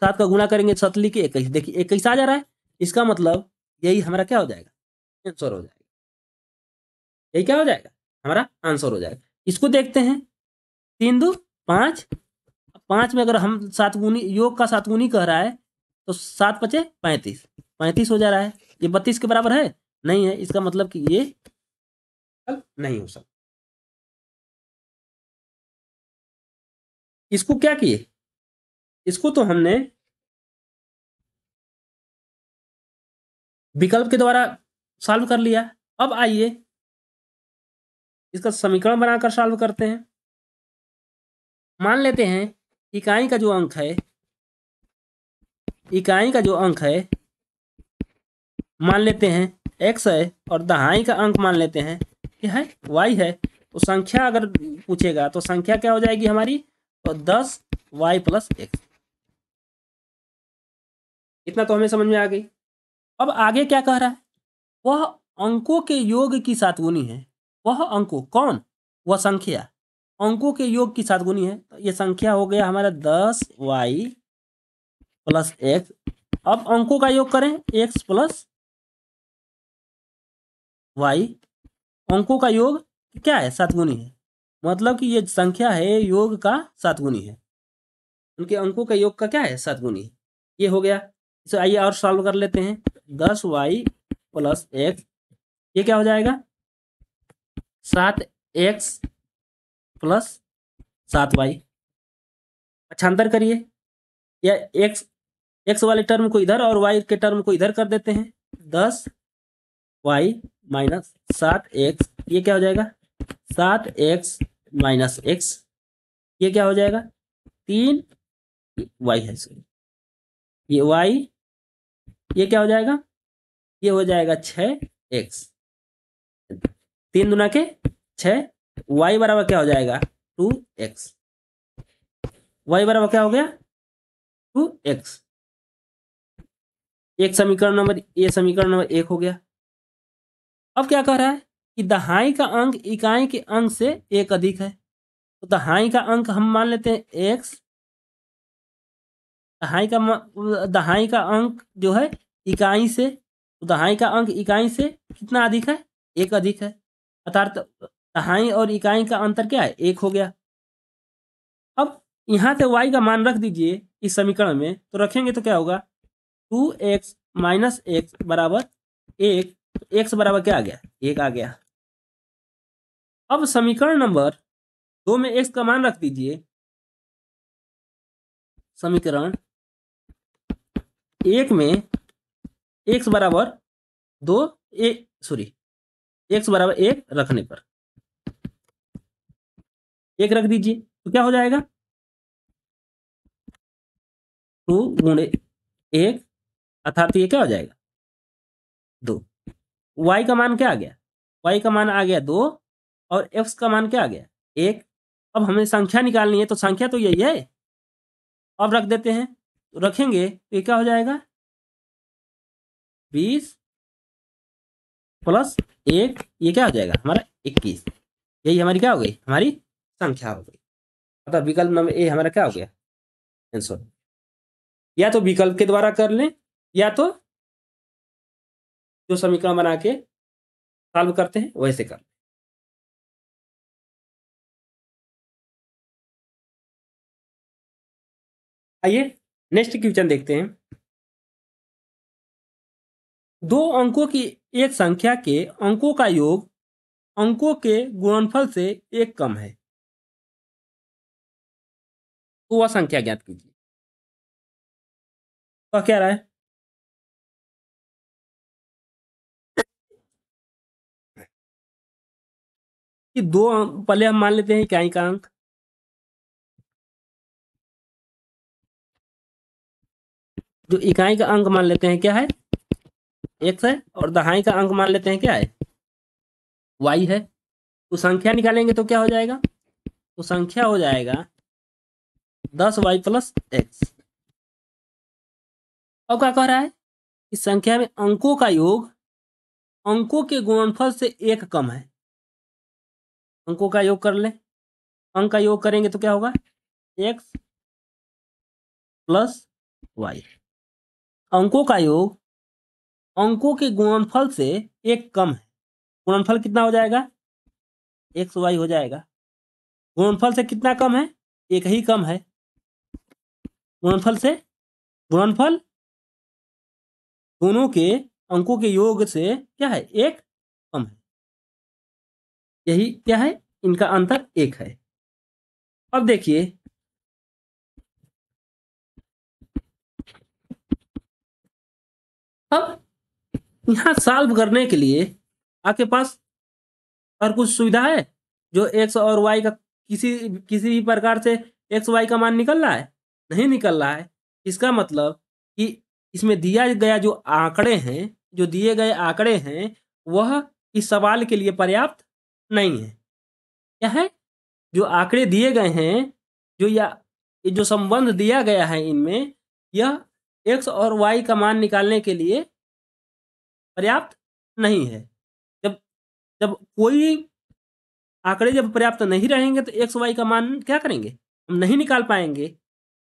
Speaker 1: 7 का गुणा करेंगे 7 लिखे 21, देखिए 21 आ जा रहा है। इसका मतलब यही हमारा क्या हो जाएगा आंसर हो जाएगा, यही क्या हो जाएगा हमारा आंसर हो जाएगा। इसको देखते हैं 3 2 5, 5 में अगर हम 7 गुनी योग का 7 गुनी कह रहा है तो 7 5 35, 35 हो जा रहा है। ये 32 के बराबर है नहीं है, इसका मतलब कि ये नहीं हो सकता। इसको क्या किए इसको तो हमने विकल्प के द्वारा सॉल्व कर लिया। अब आइए इसका समीकरण बनाकर सॉल्व करते हैं। मान लेते हैं इकाई का जो अंक है, इकाई का जो अंक है मान लेते हैं x है और दहाई का अंक मान लेते हैं क्या है y है। तो संख्या अगर पूछेगा तो संख्या क्या हो जाएगी हमारी तो 10y प्लस x। इतना तो हमें समझ में आ गई। अब आगे क्या कह रहा है वह अंकों के योग की 7 गुनी है। वह अंकों कौन वह संख्या अंकों के योग की 7 गुनी है। तो ये संख्या हो गया हमारा 10y प्लस x। अब अंकों का योग करें x प्लस y, अंकों का योग क्या है 7 गुनी है, मतलब कि ये संख्या है योग का 7 गुनी है। उनके अंकों का योग का क्या है 7 गुनी है। ये हो गया। इसे आइए और सॉल्व कर लेते हैं 10y प्लस x, ये क्या हो जाएगा 7x प्लस 7y। अच्छा अंतर करिए, या x वाले टर्म को इधर और y के टर्म को इधर कर देते हैं 10y माइनस 7x, ये क्या हो जाएगा 7x माइनस x, ये क्या हो जाएगा 3y है सॉरी ये y, ये क्या हो जाएगा ये हो जाएगा 6x, 3 दूना के 6, y बराबर क्या हो जाएगा 2x, y बराबर क्या हो गया 2x। एक समीकरण नंबर, ये समीकरण नंबर 1 हो गया। अब क्या कह रहा है कि दहाई का अंक इकाई के अंक से एक अधिक है। तो दहाई का अंक हम मान लेते हैं x, दहाई का अंक जो है इकाई से, तो दहाई का अंक इकाई से कितना अधिक है, एक अधिक है, अर्थात दहाई और इकाई का अंतर क्या है, एक हो गया। अब यहाँ से y का मान रख दीजिए इस समीकरण में, तो रखेंगे तो क्या होगा, 2x माइनस एक्स बराबर 1, x बराबर क्या आ गया, 1 आ गया। अब समीकरण नंबर 2 में x का मान रख दीजिए, समीकरण 1 में x बराबर 2, x बराबर 1 रखने पर 1 रख दीजिए तो क्या हो जाएगा, 2 गुणे 1 अर्थात ये क्या हो जाएगा, 2। y का मान क्या आ गया, y का मान आ गया 2 और x का मान क्या आ गया, 1। अब हमें संख्या निकालनी है, तो संख्या तो यही है, अब रख देते हैं, तो रखेंगे तो ये क्या हो जाएगा, 20 प्लस 1, ये क्या हो जाएगा हमारा 21। यही हमारी क्या हो गई, हमारी संख्या हो गई। अतः विकल्प नंबर ए हमारा क्या हो गया, आंसर। या तो विकल्प के द्वारा कर लें, या तो जो समीकरण बना के सॉल्व करते हैं वैसे कर लें। आइए नेक्स्ट क्वेश्चन देखते हैं। दो अंकों की एक संख्या के अंकों का योग अंकों के गुणनफल से एक कम है, तो वह संख्या ज्ञात कीजिए। तो क्या रहा है कि पहले हम मान लेते हैं इकाई का अंक, जो इकाई का अंक मान लेते हैं क्या है, x है, और दहाई का अंक मान लेते हैं क्या है, y है। तो संख्या निकालेंगे तो क्या हो जाएगा, तो संख्या हो जाएगा 10y प्लस x। अब क्या कह रहा है, इस संख्या में अंकों का योग अंकों के गुणनफल से एक कम है। अंकों का योग कर लें, अंक का योग करेंगे तो क्या होगा, x प्लस वाई। अंकों का योग अंकों के गुणनफल से एक कम है। गुणनफल कितना हो जाएगा, एक्स वाई हो जाएगा। गुणनफल से कितना कम है, एक ही कम है। गुणनफल से, गुणनफल दोनों के अंकों के योग से क्या है, एक कम है। यही क्या है, इनका अंतर एक है। अब देखिए, अब यहां सॉल्व करने के लिए आपके पास और कुछ सुविधा है, जो एक्स और वाई का किसी किसी भी प्रकार से एक्स वाई का मान निकल रहा है, नहीं निकल रहा है। इसका मतलब कि इसमें दिया गया जो आंकड़े हैं, जो दिए गए आंकड़े हैं, वह इस सवाल के लिए पर्याप्त नहीं है। क्या है, जो आंकड़े दिए गए हैं, जो या ये जो संबंध दिया गया है इनमें, यह एक्स और वाई का मान निकालने के लिए पर्याप्त नहीं है। जब जब कोई आंकड़े जब पर्याप्त नहीं रहेंगे तो एक्स वाई का मान क्या करेंगे, हम नहीं निकाल पाएंगे।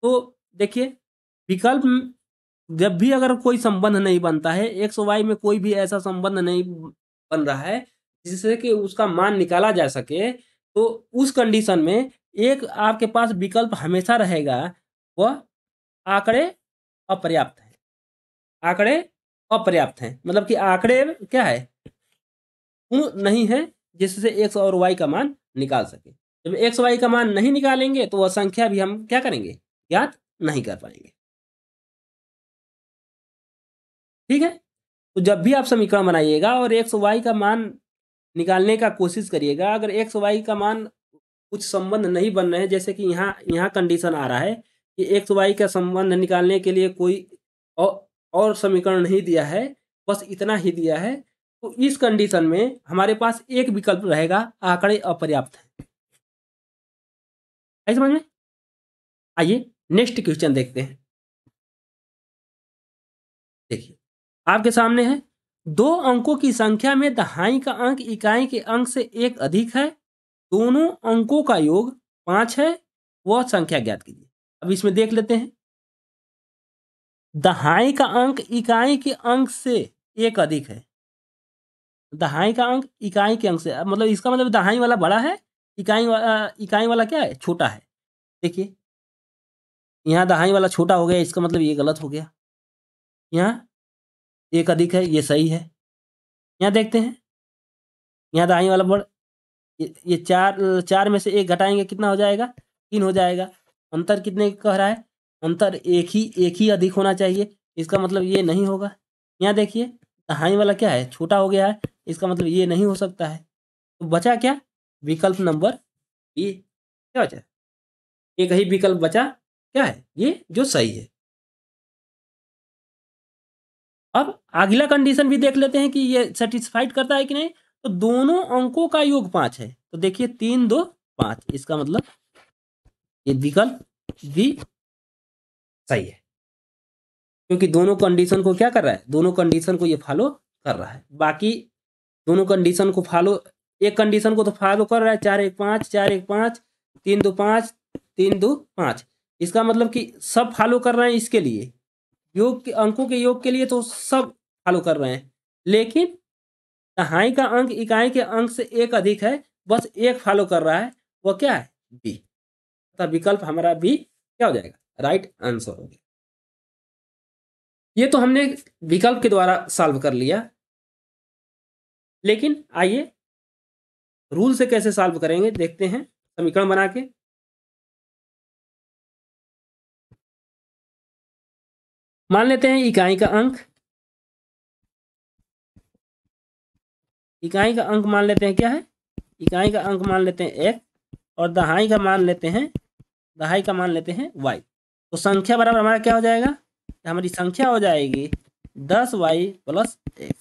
Speaker 1: तो देखिए, विकल्प जब भी अगर कोई संबंध नहीं बनता है, एक्स वाई में कोई भी ऐसा संबंध नहीं बन रहा है जिससे कि उसका मान निकाला जा सके, तो उस कंडीशन में एक आपके पास विकल्प हमेशा रहेगा, वह आंकड़े अपर्याप्त है। आंकड़े अपर्याप्त हैं, मतलब कि आंकड़े क्या है, पूर्ण नहीं है जिससे एक्स और वाई का मान निकाल सके। जब एक्स वाई का मान नहीं निकालेंगे तो वह संख्या भी हम क्या करेंगे, ज्ञात नहीं कर पाएंगे। ठीक है, तो जब भी आप समीकरण बनाइएगा और एक्स वाई का मान निकालने का कोशिश करिएगा, अगर एक्स वाई का मान कुछ संबंध नहीं बन रहे हैं, जैसे कि यहाँ यहाँ कंडीशन आ रहा है कि एक्स वाई का संबंध निकालने के लिए कोई और समीकरण नहीं दिया है, बस इतना ही दिया है, तो इस कंडीशन में हमारे पास एक विकल्प रहेगा, आंकड़े अपर्याप्त है। आई समझ में? आइए नेक्स्ट क्वेश्चन देखते हैं। देखिए, आपके सामने है, दो अंकों की संख्या में दहाई का अंक इकाई के अंक से एक अधिक है, दोनों अंकों का योग 5 है, वह संख्या ज्ञात कीजिए। अब इसमें देख लेते हैं, दहाई का अंक इकाई के अंक से एक अधिक है, दहाई का अंक इकाई के अंक से, मतलब इसका मतलब दहाई वाला बड़ा है, इकाई वाला क्या है, छोटा है। देखिए यहाँ दहाई वाला छोटा हो गया, इसका मतलब ये गलत हो गया। यहाँ एक अधिक है, ये सही है। यहाँ देखते हैं, यहाँ दहाई वाला बड़, ये चार में से एक घटाएंगे कितना हो जाएगा, 3 हो जाएगा। अंतर कितने कह रहा है, अंतर एक ही अधिक होना चाहिए, इसका मतलब ये नहीं होगा। यहाँ देखिए दहाई वाला क्या है, छोटा हो गया है, इसका मतलब ये नहीं हो सकता है। तो बचा क्या, विकल्प नंबर बी। क्या बचा, एक ही विकल्प बचा, क्या है ये जो सही है। अब अगला कंडीशन भी देख लेते हैं कि ये सेटिस्फाइड करता है कि नहीं। तो दोनों अंकों का योग 5 है, तो देखिए 3 2 5, इसका मतलब ये विकल्प भी सही है, क्योंकि दोनों कंडीशन को क्या कर रहा है, दोनों कंडीशन को ये फॉलो कर रहा है। बाकी दोनों कंडीशन को फॉलो, एक कंडीशन को तो फॉलो कर रहा है, 4 1 5 4 1 5 3 2 5 3 2 5, इसका मतलब कि सब फॉलो कर रहे हैं इसके लिए, योग के अंकों के योग के लिए तो सब फॉलो कर रहे हैं। लेकिन दहाई का अंक इकाई के अंक से एक अधिक है, बस एक फॉलो कर रहा है, वो क्या है, बी। तो विकल्प हमारा बी क्या हो जाएगा, राइट आंसर हो गया। ये तो हमने विकल्प के द्वारा सॉल्व कर लिया, लेकिन आइए रूल से कैसे सॉल्व करेंगे देखते हैं। समीकरण बना के, मान लेते हैं इकाई का अंक, इकाई का अंक मान लेते हैं क्या है, इकाई का अंक मान लेते हैं x, और दहाई का मान लेते हैं, दहाई का मान लेते हैं y। तो संख्या बराबर हमारा क्या हो जाएगा, हमारी संख्या हो जाएगी 10y प्लस x,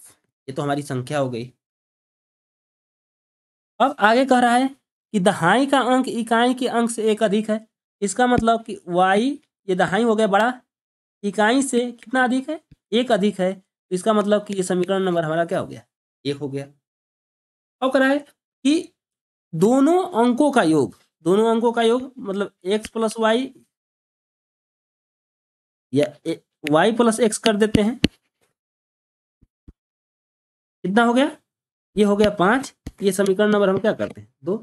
Speaker 1: ये तो हमारी संख्या हो गई। अब आगे कह रहा है कि दहाई का अंक इकाई के अंक से एक अधिक है, इसका मतलब कि y, ये दहाई हो गया बड़ा, इकाई से कितना अधिक है, एक अधिक है, तो इसका मतलब कि ये समीकरण नंबर हमारा क्या हो गया, एक हो गया। अब कह रहा है कि दोनों अंकों का योग, दोनों अंकों का योग मतलब x प्लस वाई या y प्लस एक्स कर देते हैं, कितना हो गया, ये हो गया 5। ये समीकरण नंबर हम क्या करते हैं, 2।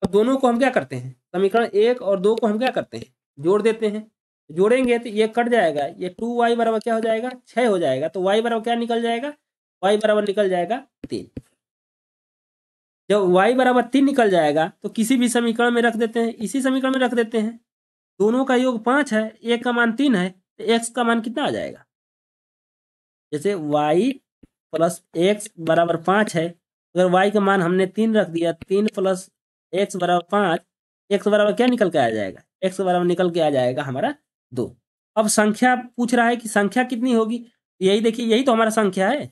Speaker 1: अब दोनों को हम क्या करते हैं, समीकरण 1 और 2 को हम क्या करते हैं, जोड़ देते हैं। जोड़ेंगे तो ये कट जाएगा, ये 2y बराबर क्या हो जाएगा, 6 हो जाएगा। तो y बराबर क्या निकल जाएगा, y बराबर निकल जाएगा 3। जब y बराबर 3 निकल जाएगा तो किसी भी समीकरण में रख देते हैं, इसी समीकरण में रख देते हैं। दोनों का योग 5 है, एक का मान 3 है, तो x का मान कितना आ जाएगा, जैसे y प्लस एक्स बराबर 5 है, अगर y का मान हमने 3 रख दिया, 3 प्लस एक्स बराबर 5, एक्स बराबर क्या निकल के आ जाएगा, एक्स बराबर निकल के आ जाएगा हमारा 2। अब संख्या पूछ रहा है कि संख्या कितनी होगी, यही देखिए, यही तो हमारा संख्या है,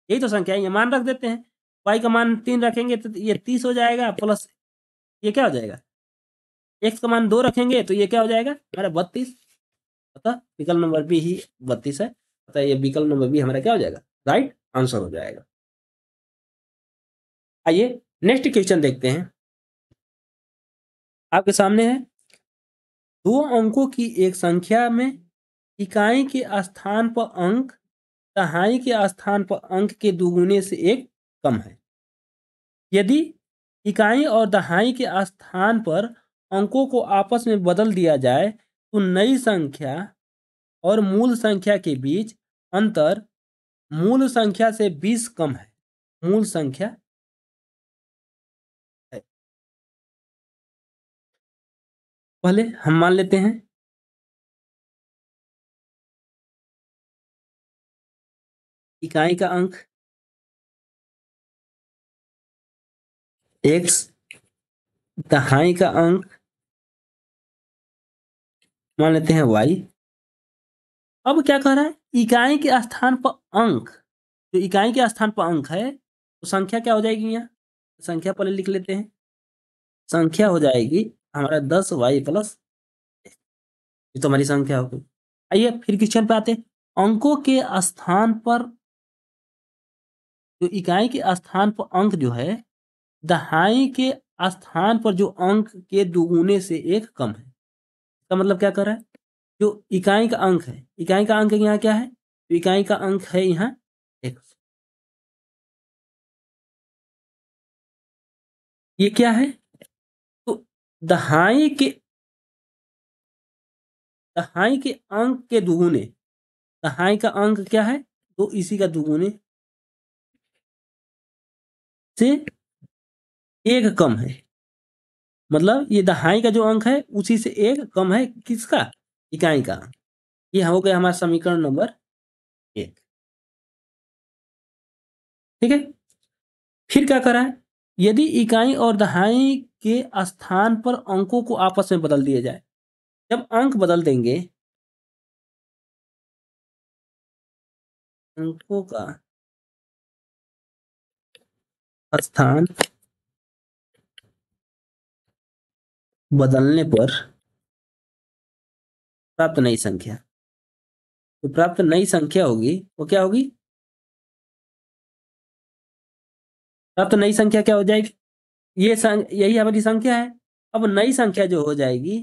Speaker 1: यही तो संख्या है, ये मान रख देते हैं। y का मान 3 रखेंगे तो ये 30 हो जाएगा, प्लस ये क्या हो जाएगा, एक्स का मान 2 रखेंगे तो ये क्या हो जाएगा हमारा 32। अतः विकल्प नंबर बी ही 32 है, अतः ये विकल्प नंबर बी हमारा क्या हो जाएगा, राइट आंसर हो जाएगा। आइए नेक्स्ट क्वेश्चन देखते हैं, आपके सामने है, दो अंकों की एक संख्या में इकाई के स्थान पर अंक दहाई के स्थान पर अंक के दुगुने से एक कम है। यदि इकाई और दहाई के स्थान पर अंकों को आपस में बदल दिया जाए तो नई संख्या और मूल संख्या के बीच अंतर मूल संख्या से 20 कम है। मूल संख्या है, पहले हम मान लेते हैं इकाई का अंक x, दहाई का अंक मान लेते हैं y। अब क्या कह रहा है, इकाई के स्थान पर अंक, जो इकाई के स्थान पर अंक है तो संख्या क्या हो जाएगी, यहाँ संख्या पहले लिख लेते हैं, संख्या हो जाएगी हमारा 10y प्लस, ये तो हमारी संख्या हो गई। आइए फिर क्वेश्चन पे आते हैं, अंकों के स्थान पर, जो इकाई के स्थान पर अंक जो है, दहाई के स्थान पर जो अंक के दुगुने से एक कम है। इसका मतलब क्या कर रहा है, जो इकाई का अंक है, इकाई का अंक यहाँ क्या है, तो इकाई का अंक है यहाँ x। ये क्या है, तो दहाई के अंक के दुगुने, दहाई का अंक क्या है, तो इसी का दुगुने से एक कम है। मतलब ये दहाई का जो अंक है उसी से एक कम है, किसका, इकाई का। ये हो गया हमारा समीकरण नंबर 1। ठीक है, फिर क्या करा है, यदि इकाई और दहाई के स्थान पर अंकों को आपस में बदल दिया जाए, जब अंक बदल देंगे, अंकों का स्थान बदलने पर प्राप्त नई संख्या, तो प्राप्त नई संख्या होगी वो क्या होगी, प्राप्त नई संख्या क्या हो जाएगी, यही हमारी संख्या है। अब नई संख्या जो हो जाएगी,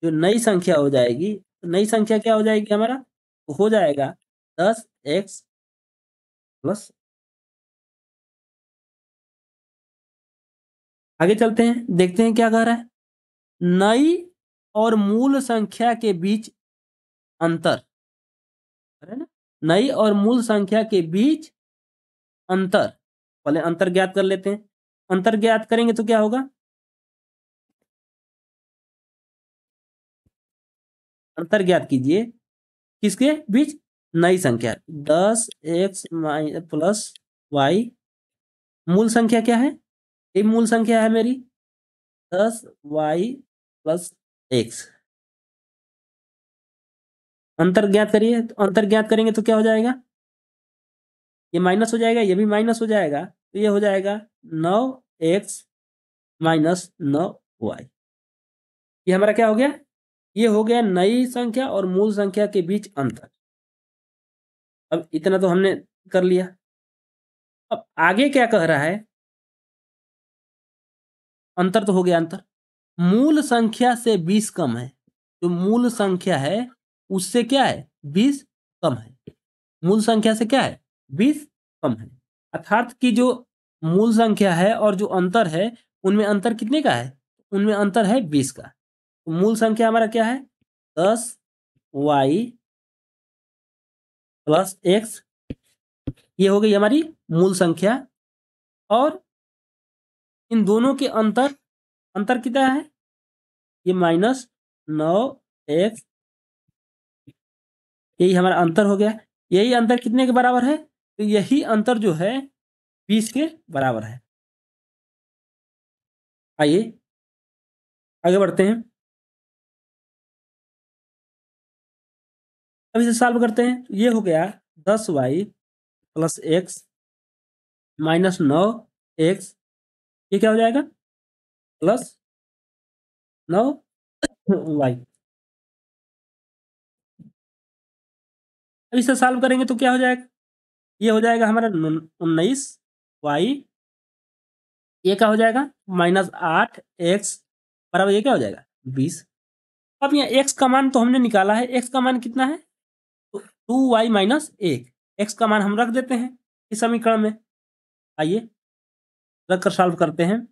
Speaker 1: जो नई संख्या हो जाएगी, तो नई संख्या क्या हो जाएगी हमारा, तो हो जाएगा 10x प्लस। आगे चलते हैं, देखते हैं क्या कह रहा है, नई और मूल संख्या के बीच अंतर है ना, नई और मूल संख्या के बीच अंतर, पहले अंतर ज्ञात कर लेते हैं। अंतर ज्ञात करेंगे तो क्या होगा, अंतर ज्ञात कीजिए किसके बीच, नई संख्या 10x प्लस वाई, मूल संख्या क्या है, ये मूल संख्या है मेरी 10y प्लस एक्स। अंतर ज्ञात करिए, तो अंतर ज्ञात करेंगे तो क्या हो जाएगा, ये माइनस हो जाएगा, ये भी माइनस हो जाएगा, तो ये हो जाएगा 9x माइनस 9y। ये हमारा क्या हो गया, ये हो गया नई संख्या और मूल संख्या के बीच अंतर। अब इतना तो हमने कर लिया। अब आगे क्या कह रहा है, अंतर तो हो गया, अंतर मूल संख्या से 20 कम है, जो मूल संख्या है उससे क्या है 20 कम है, मूल संख्या से क्या है 20 कम है, अर्थात कि जो मूल संख्या है और जो अंतर है उनमें अंतर कितने का है, उनमें अंतर है 20 का। तो मूल संख्या हमारा क्या है 10y प्लस एक्स, ये हो गई हमारी मूल संख्या। और इन दोनों के अंतर, अंतर कितना है, ये -9x, यही हमारा अंतर हो गया। यही अंतर कितने के बराबर है, तो यही अंतर जो है 20 के बराबर है। आइए आगे बढ़ते हैं, अब इसे सॉल्व करते हैं। ये हो गया 10y plus x minus 9x, ये क्या हो जाएगा प्लस 9y। अब इसे सॉल्व करेंगे तो क्या हो जाएगा, ये हो जाएगा हमारा 19y, ये क्या हो जाएगा -8x बराबर, ये क्या हो जाएगा 20। अब यहाँ x का मान तो हमने निकाला है, x का मान कितना है, तो 2y माइनस 1, x का मान हम रख देते हैं इस समीकरण में। आइए रख कर सॉल्व करते हैं।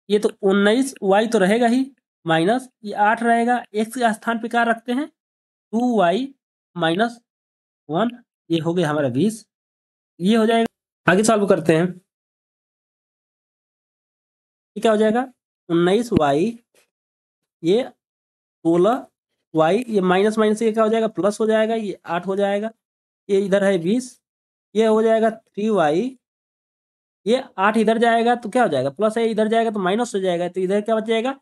Speaker 1: ये तो 19y तो रहेगा ही, माइनस ये 8 रहेगा, x के स्थान पे क्या रखते हैं 2y माइनस 1, ये हो गया हमारा 20, ये हो जाएगा। आगे सॉल्व करते हैं, ये क्या हो जाएगा 19y, ये 16y, ये माइनस माइनस ये क्या हो जाएगा प्लस हो जाएगा, ये 8 हो जाएगा, ये इधर है 20, ये हो जाएगा 3y, ये 8 इधर जाएगा तो क्या हो जाएगा प्लस है, इधर जाएगा तो माइनस हो जाएगा, तो इधर क्या बच जाएगा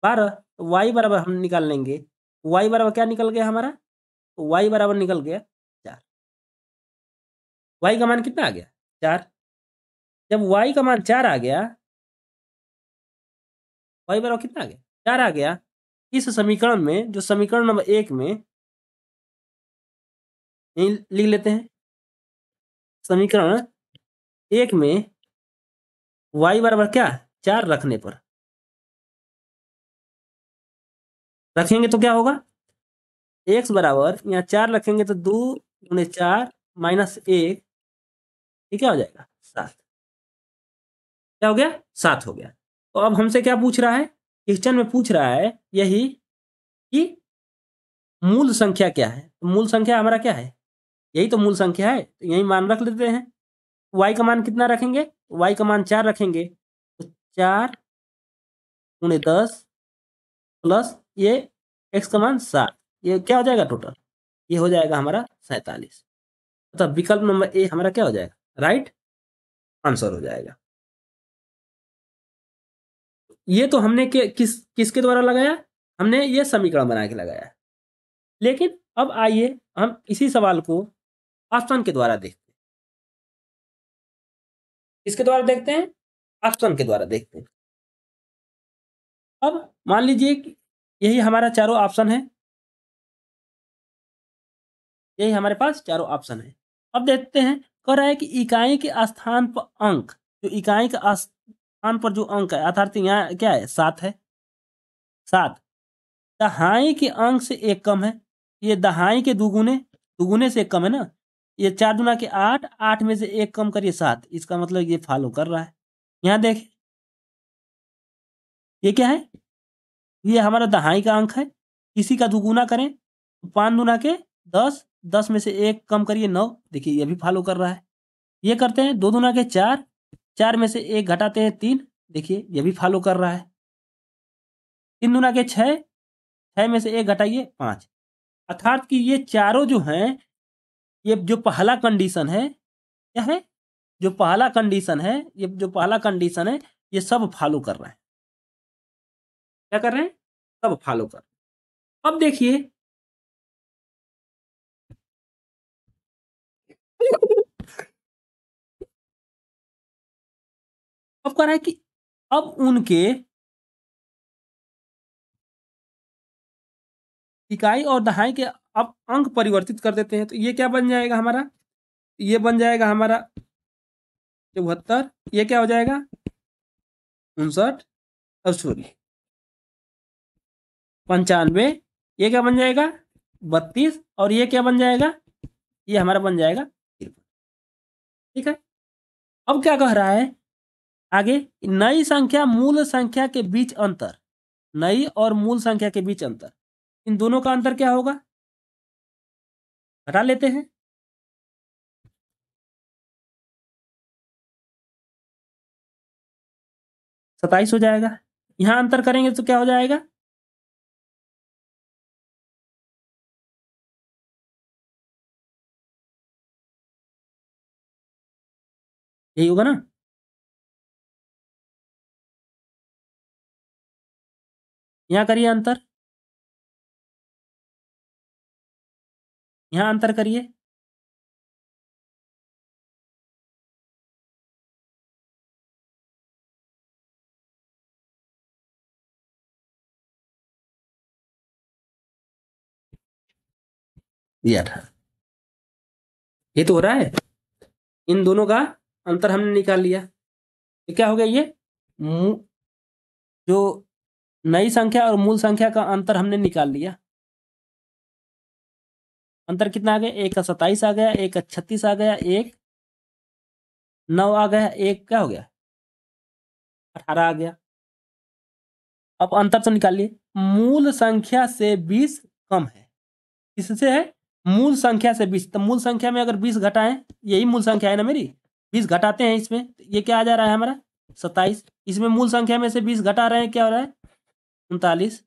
Speaker 1: 12। तो y बराबर हम निकाल लेंगे, y बराबर क्या निकल गया हमारा, तो y बराबर निकल गया 4। y का मान कितना आ गया 4। जब y का मान 4 आ गया, y बराबर कितना आ गया 4 आ गया, इस समीकरण में, जो समीकरण नंबर 1 में, यहीं लिख लेते हैं। समीकरण 1 में y बराबर क्या, 4 रखने पर, रखेंगे तो क्या होगा, x बराबर यहाँ 4 रखेंगे तो 2 गुणे 4 माइनस 1, ये क्या हो जाएगा, 7। क्या हो गया, 7 हो गया। तो अब हमसे क्या पूछ रहा है, क्वेश्चन में पूछ रहा है यही कि मूल संख्या क्या है। तो मूल संख्या हमारा क्या है, यही तो मूल संख्या है, तो यही मान रख लेते हैं। y का मान कितना रखेंगे, y का मान 4 रखेंगे, तो 4 गुणे 10 प्लस ये x का मान 7, ये क्या हो जाएगा टोटल, ये हो जाएगा हमारा 47। मतलब विकल्प नंबर ए हमारा क्या हो जाएगा, राइट आंसर हो जाएगा। ये तो हमने किसके द्वारा लगाया, हमने ये समीकरण बना के लगाया। लेकिन अब आइए हम इसी सवाल को ऑप्शन के द्वारा देखते हैं। किसके द्वारा देखते हैं, ऑप्शन के द्वारा देखते हैं। अब मान लीजिए कि यही हमारा चारों ऑप्शन है, यही हमारे पास चारों ऑप्शन है। अब देखते हैं, कह रहा है कि इकाई के स्थान पर अंक, जो इकाई का स्थान पर जो अंक है, अर्थात यहाँ क्या है, 7 है, 7 दहाई के अंक से एक कम है। ये दहाई के दुगुने, दुगुने से एक कम है ना, ये 4 दूना के 8, 8 में से एक कम करिए 7, इसका मतलब ये फॉलो कर रहा है। यहाँ देखें, ये क्या है, ये हमारा दहाई का अंक है। इसी का दुगुना करें, 5 दूना के 10, 10 में से एक कम करिए 9, देखिए ये भी फॉलो कर रहा है। ये करते हैं 2 दूना के 4, 4 में से एक घटाते हैं 3, देखिए ये भी फॉलो कर रहा है। 3 दूना के 6, 6 में से एक घटाइए 5, अर्थात कि ये चारों जो हैं, ये जो पहला कंडीशन है, क्या है, जो पहला कंडीशन है, ये जो पहला कंडीशन है, ये सब फॉलो कर रहे हैं। क्या कर रहे हैं, सब फॉलो कर रहे हैं। अब देखिए, अब कह रहा है कि अब उनके इकाई और दहाई के अब अंक परिवर्तित कर देते हैं, तो ये क्या बन जाएगा हमारा, ये बन जाएगा हमारा 74, ये क्या हो जाएगा 59, अब सॉरी 95, ये क्या बन जाएगा 32, और ये क्या बन जाएगा, ये हमारा बन जाएगा 53। ठीक है। अब क्या कह रहा है आगे, नई संख्या मूल संख्या के बीच अंतर, नई और मूल संख्या के बीच अंतर, इन दोनों का अंतर क्या होगा, घटा लेते हैं। सताइस हो जाएगा। यहां अंतर करेंगे तो क्या हो जाएगा, यही होगा ना। यहां करिए अंतर, यहां अंतर करिए, ये 18, ये तो हो रहा है। इन दोनों का अंतर हमने निकाल लिया, तो क्या हो गया, ये जो नई संख्या और मूल संख्या का अंतर हमने निकाल लिया। अंतर कितना आ गया, एक का 27 आ गया, एक का 36 आ गया, एक 9 आ गया, एक क्या हो गया 18 आ गया। अब अंतर तो निकालिए, मूल संख्या से 20 कम है, किससे है, मूल संख्या से 20, तो मूल संख्या में अगर 20 घटाएं, यही मूल संख्या है ना मेरी, 20 घटाते हैं इसमें, तो ये क्या आ जा रहा है हमारा 27, इसमें मूल संख्या में से 20 घटा रहे हैं, क्या हो रहा है 39,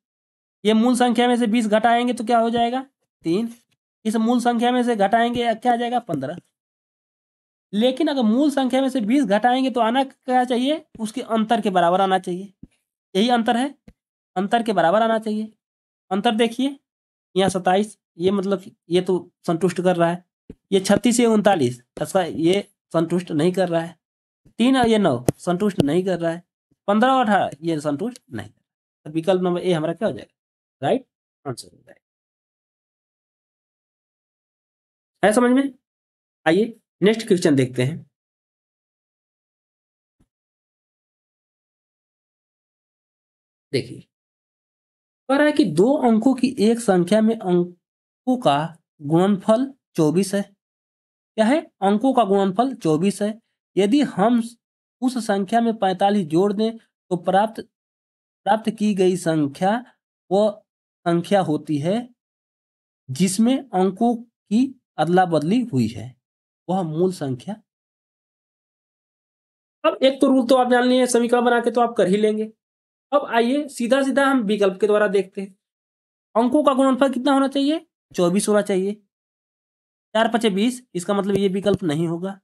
Speaker 1: ये मूल संख्या में से 20 घटाएंगे तो क्या हो जाएगा 3, इस मूल संख्या में से घटाएंगे क्या आ जाएगा 15। लेकिन अगर मूल संख्या में से 20 घटाएंगे तो आना क्या चाहिए, उसके अंतर के बराबर आना चाहिए, यही अंतर है, अंतर के बराबर आना चाहिए। अंतर देखिए, यहाँ 27, ये मतलब ये तो संतुष्ट कर रहा है, ये 36 ये 39, ऐसा ये संतुष्ट नहीं कर रहा है, 3 और ये 9 संतुष्ट नहीं कर रहा है, 15 और 18 ये संतुष्ट नहीं। विकल्प नंबर ए हमारा क्या हो जाएगा, राइट आंसर हो जाएगा। है समझ में? आइए नेक्स्ट क्वेश्चन देखते हैं। देखिए कह रहा है कि दो अंकों की एक संख्या में अंकों का गुणनफल 24 है। क्या है? अंकों का गुणनफल 24 है। यदि हम उस संख्या में 45 जोड़ दें तो प्राप्त प्राप्त की गई संख्या वह संख्या होती है जिसमें अंकों की अदला बदली हुई है, वह मूल संख्या। अब एक तो रूल तो आप जान लिए, समीकरण बना के तो आप कर ही लेंगे। अब आइए सीधा सीधा हम विकल्प के द्वारा देखते हैं। अंकों का गुणनफल कितना होना चाहिए? 24 होना चाहिए। 4 पचे 20, इसका मतलब ये विकल्प नहीं होगा।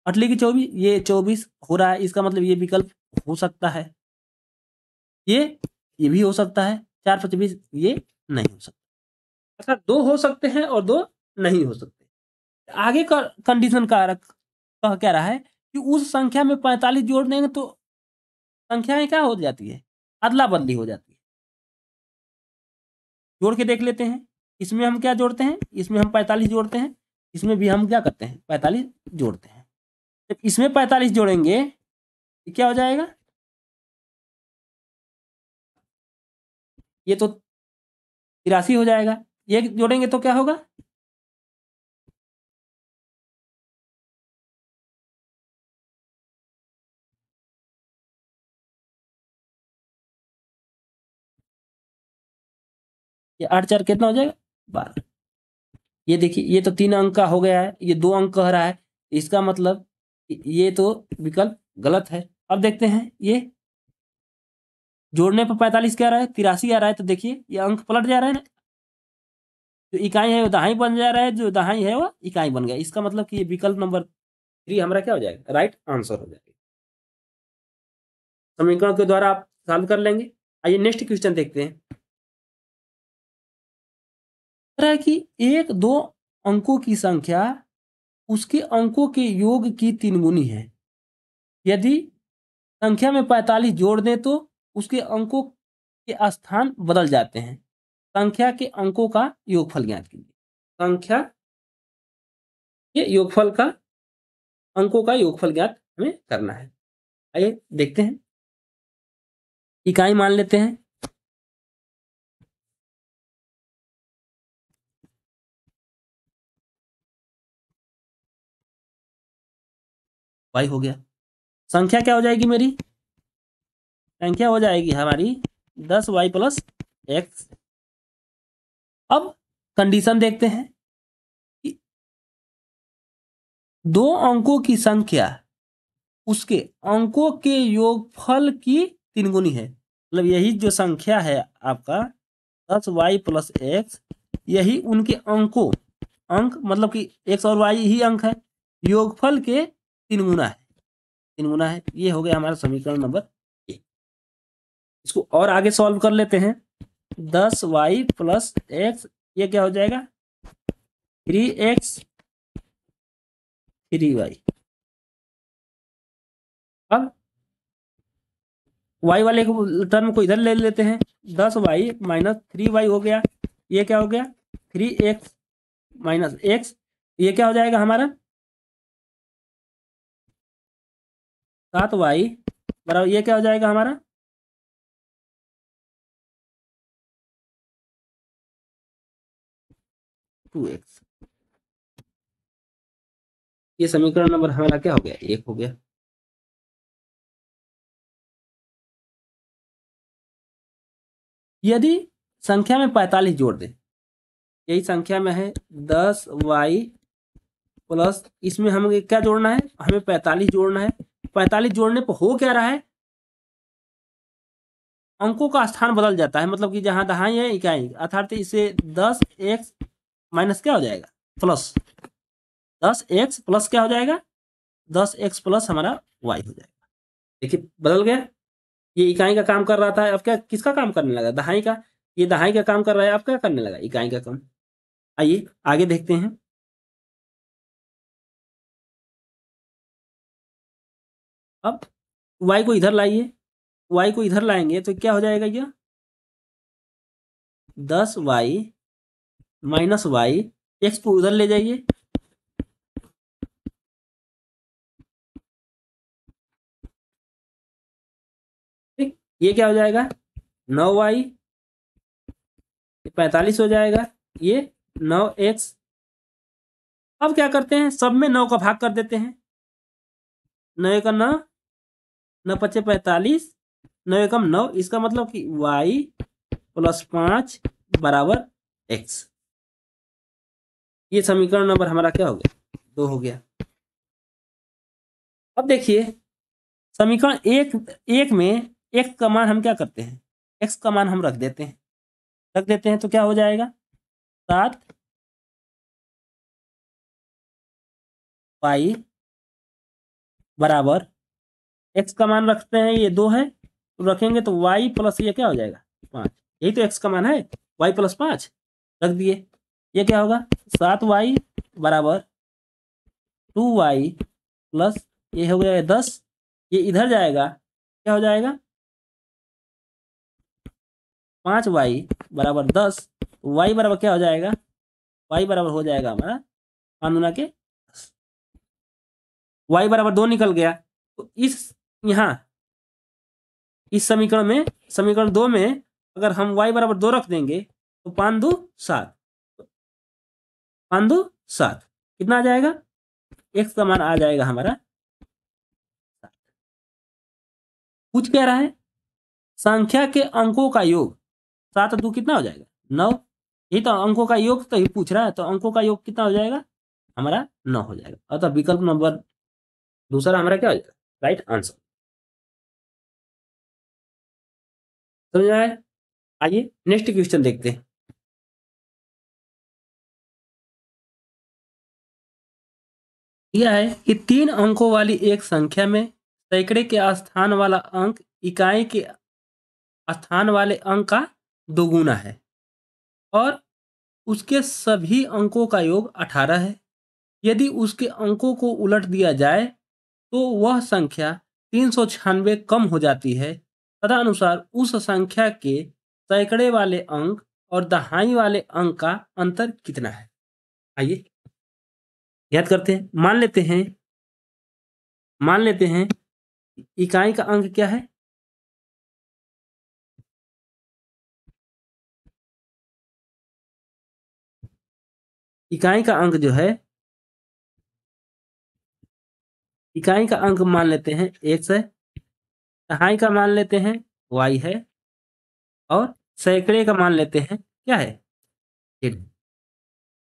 Speaker 1: अटली की 24, ये 24 हो रहा है, इसका मतलब ये विकल्प हो सकता है। ये भी हो सकता है। 4 पचे 20 ये नहीं हो सकता। अच्छा, दो हो सकते हैं और दो नहीं हो सकते। आगे का कंडीशन कारक कह क्या रहा है कि उस संख्या में 45 जोड़ देंगे तो संख्याएं क्या हो जाती है? अदला बदली हो जाती है। जोड़ के देख लेते हैं। इसमें हम क्या जोड़ते हैं? इसमें हम 45 जोड़ते हैं। इसमें भी हम क्या करते हैं? 45 जोड़ते हैं। जब इसमें 45 जोड़ेंगे तो क्या हो जाएगा? ये तो 83 हो जाएगा। ये जोड़ेंगे तो क्या होगा? ये 8 4 कितना हो जाएगा? 12। ये देखिए, ये तो 3 अंक का हो गया है, ये 2 अंक कह रहा है। इसका मतलब ये तो विकल्प गलत है। अब देखते हैं, ये जोड़ने पर 45 क्या आ रहा है? 83 आ रहा है। तो देखिए ये अंक पलट जा रहा है ना। जो इकाई है वो दहाई बन जा रहा है, जो दहाई है वो इकाई बन गया। इसका मतलब कि ये विकल्प नंबर 3 हमारा क्या हो जाएगा? राइट आंसर हो जाएगा। समीकरण के द्वारा आप सॉल्व कर लेंगे। आइए नेक्स्ट क्वेश्चन देखते हैं। कह रहा है कि एक दो अंकों की संख्या उसके अंकों के योग की 3 गुनी है। यदि संख्या में 45 जोड़ दें तो उसके अंकों के स्थान बदल जाते हैं। संख्या के अंकों का योगफल ज्ञात कीजिए। संख्या के योगफल का अंकों का योगफल ज्ञात हमें करना है। आइए देखते हैं। इकाई मान लेते हैं। y हो गया। संख्या क्या हो जाएगी मेरी? संख्या हो जाएगी हमारी 10y प्लस एक्स। अब कंडीशन देखते हैं कि दो अंकों की संख्या उसके अंकों के योगफल की 3 गुनी है। मतलब यही जो संख्या है आपका 10y प्लस एक्स, यही उनके अंकों, अंक मतलब कि एक्स और वाई ही अंक है, योगफल के 3 गुना है। 3 गुना है। ये हो गया हमारा समीकरण नंबर 1। इसको और आगे सॉल्व कर लेते हैं। 10y प्लस एक्स, ये क्या हो जाएगा? 3x 3y। अब y वाले टर्म को इधर ले लेते हैं। 10y माइनस 3y हो गया। ये क्या हो गया? 3x minus x. ये क्या हो जाएगा हमारा? 7y बराबर, ये क्या हो जाएगा हमारा? 2x। ये समीकरण नंबर हमारा क्या हो गया? 1 हो गया। यदि संख्या में 45 जोड़ दें, यही संख्या में है 10y प्लस, इसमें हमें क्या जोड़ना है? हमें 45 जोड़ना है। 45 जोड़ने पर हो क्या रहा है? अंकों का स्थान बदल जाता है। मतलब कि जहां दहाई है इकाई, अर्थात इसे 10x माइनस क्या हो जाएगा? प्लस 10x प्लस क्या हो जाएगा? 10x प्लस हमारा y हो जाएगा। देखिए बदल गया। ये इकाई का काम कर रहा था, अब क्या किसका काम करने लगा? दहाई का। ये दहाई का काम कर रहा है, अब क्या करने लगा? इकाई का काम। आइए आगे देखते हैं। अब y को इधर लाइए। y को इधर लाएंगे तो क्या हो जाएगा? ये 10y माइनस वाई, एक्स को उधर ले जाइए, ठीक, ये क्या हो जाएगा 9y, 45 हो जाएगा, ये 9x। अब क्या करते हैं, सब में 9 का भाग कर देते हैं, 9 का 9, 9 पचे 45, 9 एकम 9, इसका मतलब कि y प्लस 5 बराबर x। ये समीकरण नंबर हमारा क्या हो गया 2 हो गया। अब देखिए समीकरण एक में x का मान हम क्या करते हैं, x का मान हम रख देते हैं, तो क्या हो जाएगा 7 y बराबर, x का मान रखते हैं ये 2 है, तो रखेंगे तो y प्लस ये क्या हो जाएगा 5, यही तो x का मान है, y प्लस 5 रख दिए, ये क्या होगा 7y बराबर 2y प्लस ये हो गया 10, ये इधर जाएगा, क्या हो जाएगा 5y बराबर 10, y बराबर क्या हो जाएगा, y बराबर हो जाएगा हमारा 5 गुना के 10, y बराबर 2 निकल गया। तो यहाँ इस समीकरण 2 में अगर हम y बराबर 2 रख देंगे तो 5 2 7, 5 2 7 कितना आ जाएगा, x का मान आ जाएगा हमारा 7। पूछ क्या रहा है, संख्या के अंकों का योग, 7 2 कितना हो जाएगा 9, यही तो अंकों का योग तो ही पूछ रहा है, तो अंकों का योग कितना हो जाएगा हमारा 9 हो जाएगा, अतः विकल्प नंबर दूसरा हमारा क्या हो जाएगा राइट आंसर। समझ आया, आइए नेक्स्ट क्वेश्चन देखते हैं। यह है कि 3 अंकों वाली एक संख्या में सैकड़े के स्थान वाला अंक इकाई के स्थान वाले अंक का दोगुना है और उसके सभी अंकों का योग 18 है। यदि उसके अंकों को उलट दिया जाए तो वह संख्या 396 कम हो जाती है। तदनुसार उस संख्या के सैकड़े वाले अंक और दहाई वाले अंक का अंतर कितना है। आइए याद करते हैं। मान लेते हैं इकाई का अंक क्या है, इकाई का अंक जो है, इकाई का अंक मान लेते हैं x है, दहाई का मान लेते हैं y है और सैकड़े का मान लेते हैं क्या है z।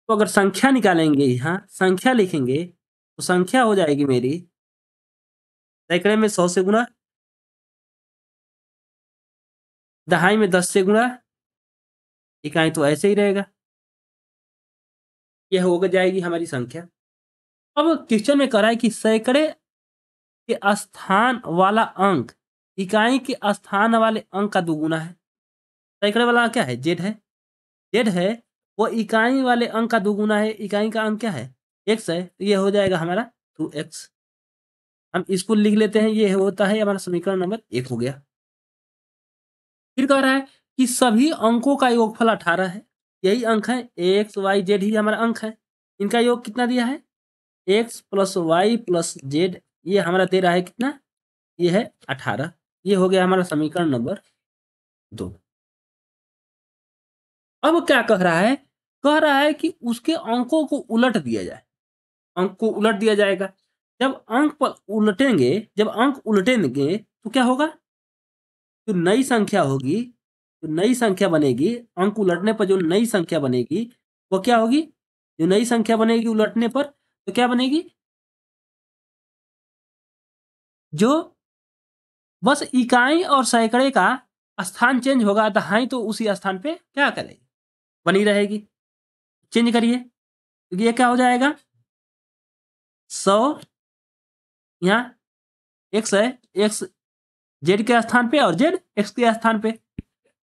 Speaker 1: तो अगर संख्या निकालेंगे, यहाँ संख्या लिखेंगे तो संख्या हो जाएगी मेरी सैकड़े में 100 से गुणा, दहाई में 10 से गुणा, इकाई तो ऐसे ही रहेगा, यह हो जाएगी हमारी संख्या। अब क्वेश्चन में कह रहा है कि सैकड़े के स्थान वाला अंक इकाई के स्थान वाले अंक का दोगुना है। सैकड़े वाला क्या है जेड है, जेड है वो इकाई वाले अंक का दोगुना है, इकाई का अंक क्या है x है, तो ये हो जाएगा हमारा 2x। हम इसको लिख लेते हैं, ये होता है हमारा समीकरण नंबर 1 हो गया। फिर कह रहा है कि सभी अंकों का योगफल 18 है, यही अंक है x y z ही हमारा अंक है, इनका योग कितना दिया है x plus y plus z, ये हमारा दे रहा है कितना, ये है 18। ये हो गया हमारा समीकरण नंबर 2। अब क्या कह रहा है, कह रहा है कि उसके अंकों को उलट दिया जाए, अंक को उलट दिया जाएगा। जब अंक पर उलटेंगे, जब अंक उलटेंगे तो क्या होगा, जो नई संख्या होगी, जो नई संख्या बनेगी, अंक उलटने पर जो नई संख्या बनेगी वो क्या होगी, जो नई संख्या बनेगी उलटने पर तो क्या बनेगी, जो बस इकाई और सैकड़े का स्थान चेंज होगा, दहाई तो उसी स्थान पे क्या करेगी बनी रहेगी। चेंज करिए तो ये क्या हो जाएगा 100, यहाँ x है, x z के स्थान पे और z x के स्थान पे,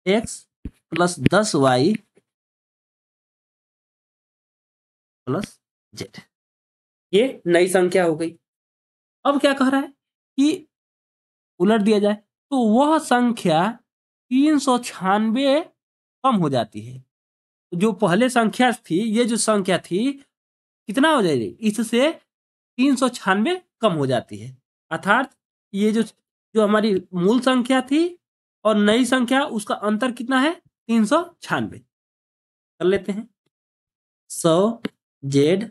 Speaker 1: x plus 10y plus z, ये नई संख्या हो गई। अब क्या कह रहा है कि उलट दिया जाए तो वह संख्या 396 कम हो जाती है। जो पहले संख्या थी, ये जो संख्या थी कितना हो जाएगी, इससे 396 कम हो जाती है। अर्थात ये जो जो हमारी मूल संख्या थी और नई संख्या, उसका अंतर कितना है, 396। कर लेते हैं। 100z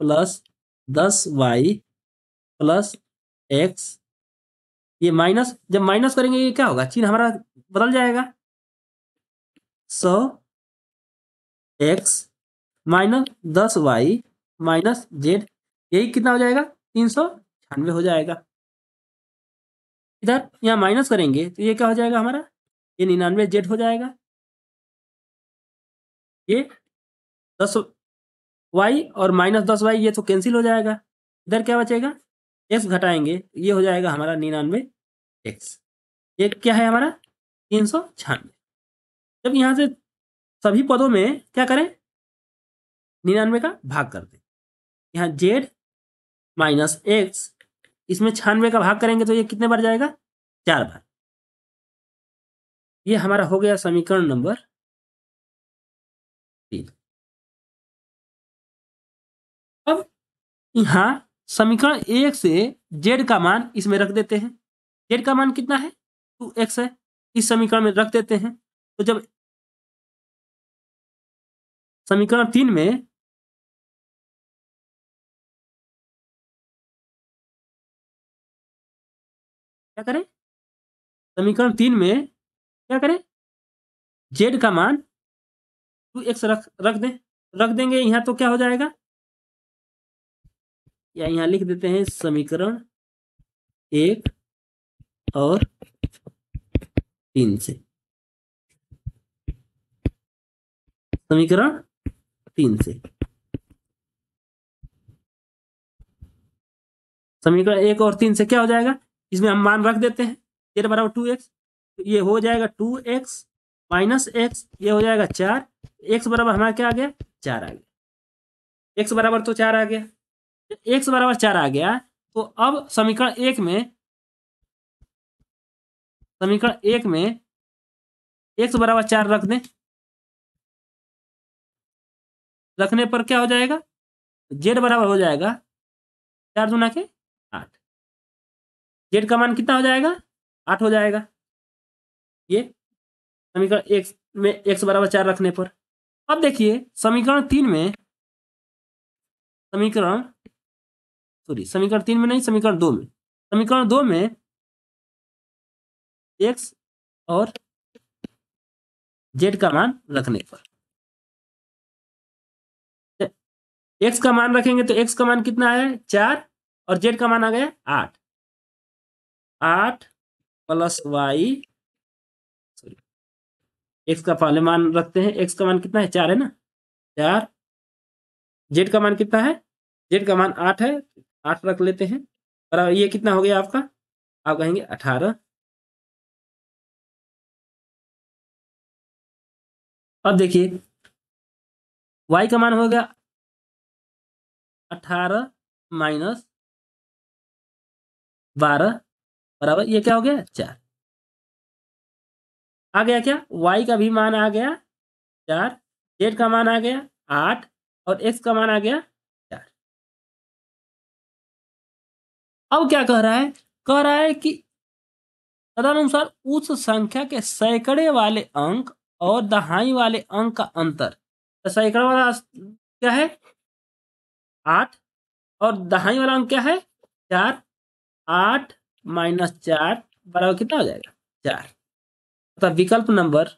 Speaker 1: plus 10y plus x, ये माइनस, जब माइनस करेंगे ये क्या होगा, चिन्ह हमारा बदल जाएगा। 100x minus 10y minus z, यही कितना हो जाएगा, 396 हो जाएगा। इधर यहाँ माइनस करेंगे तो ये क्या हो जाएगा हमारा, ये 99z हो जाएगा। ये 10y और माइनस 10y ये तो कैंसिल हो जाएगा। इधर क्या बचेगा, x घटाएंगे, ये हो जाएगा हमारा 99x। ये क्या है हमारा, 396। जब यहाँ से सभी पदों में क्या करें, 99 का भाग कर दें। यहाँ z माइनस x, इसमें 96 का भाग करेंगे तो ये कितने बार जाएगा, 4 बार। ये हमारा हो गया समीकरण नंबर 3। अब यहाँ समीकरण 1 से z का मान इसमें रख देते हैं। z का मान कितना है, 2x है, इस समीकरण में रख देते हैं। तो जब समीकरण 3 में क्या करें, समीकरण 3 में क्या करें, z का मान 2x रख देंगे यहाँ, तो क्या हो जाएगा, या यहाँ लिख देते हैं समीकरण 1 और 3 से, समीकरण 3 से समीकरण 1 और 3 से क्या हो जाएगा, इसमें हम मान रख देते हैं। z बराबर 2x, तो ये हो जाएगा 2x माइनस x, ये हो जाएगा 4। x बराबर हमारा क्या आ गया, 4 आ गया। x बराबर तो 4 आ गया। x बराबर 4 आ गया, तो अब समीकरण 1 में x बराबर 4 रख दें। रखने पर क्या हो जाएगा, z बराबर हो जाएगा 4 दूना के 8। z का मान कितना हो जाएगा, 8 हो जाएगा। ये समीकरण 1 में x बराबर 4 रखने पर। अब देखिए समीकरण 3 में, समीकरण 3 में नहीं, समीकरण 2 में, समीकरण 2 में x और z का मान रखने पर, x का मान रखेंगे तो x का मान कितना है, 4, और z का मान आ गया 8। 8 प्लस y, सॉरी, x का पहले मान रखते हैं। x का मान कितना है, 4 है ना, 4। z का मान कितना है, z का मान 8 है, 8 रख लेते हैं। और ये कितना हो गया आपका, आप कहेंगे 18। अब देखिए y का मान हो गया 18 माइनस 12 बराबर, ये क्या हो गया, 4 आ गया। क्या, y का भी मान आ गया 4, z का मान आ गया 8, और x का मान आ गया 4। अब क्या कह रहा है कि तदनुसार उस संख्या के सैकड़े वाले अंक और दहाई वाले अंक का अंतर, तो सैकड़ा वाला क्या है, 8, और दहाई वाला अंक क्या है, 4। 8 माइनस 4 बराबर कितना हो जाएगा, 4। अतः विकल्प नंबर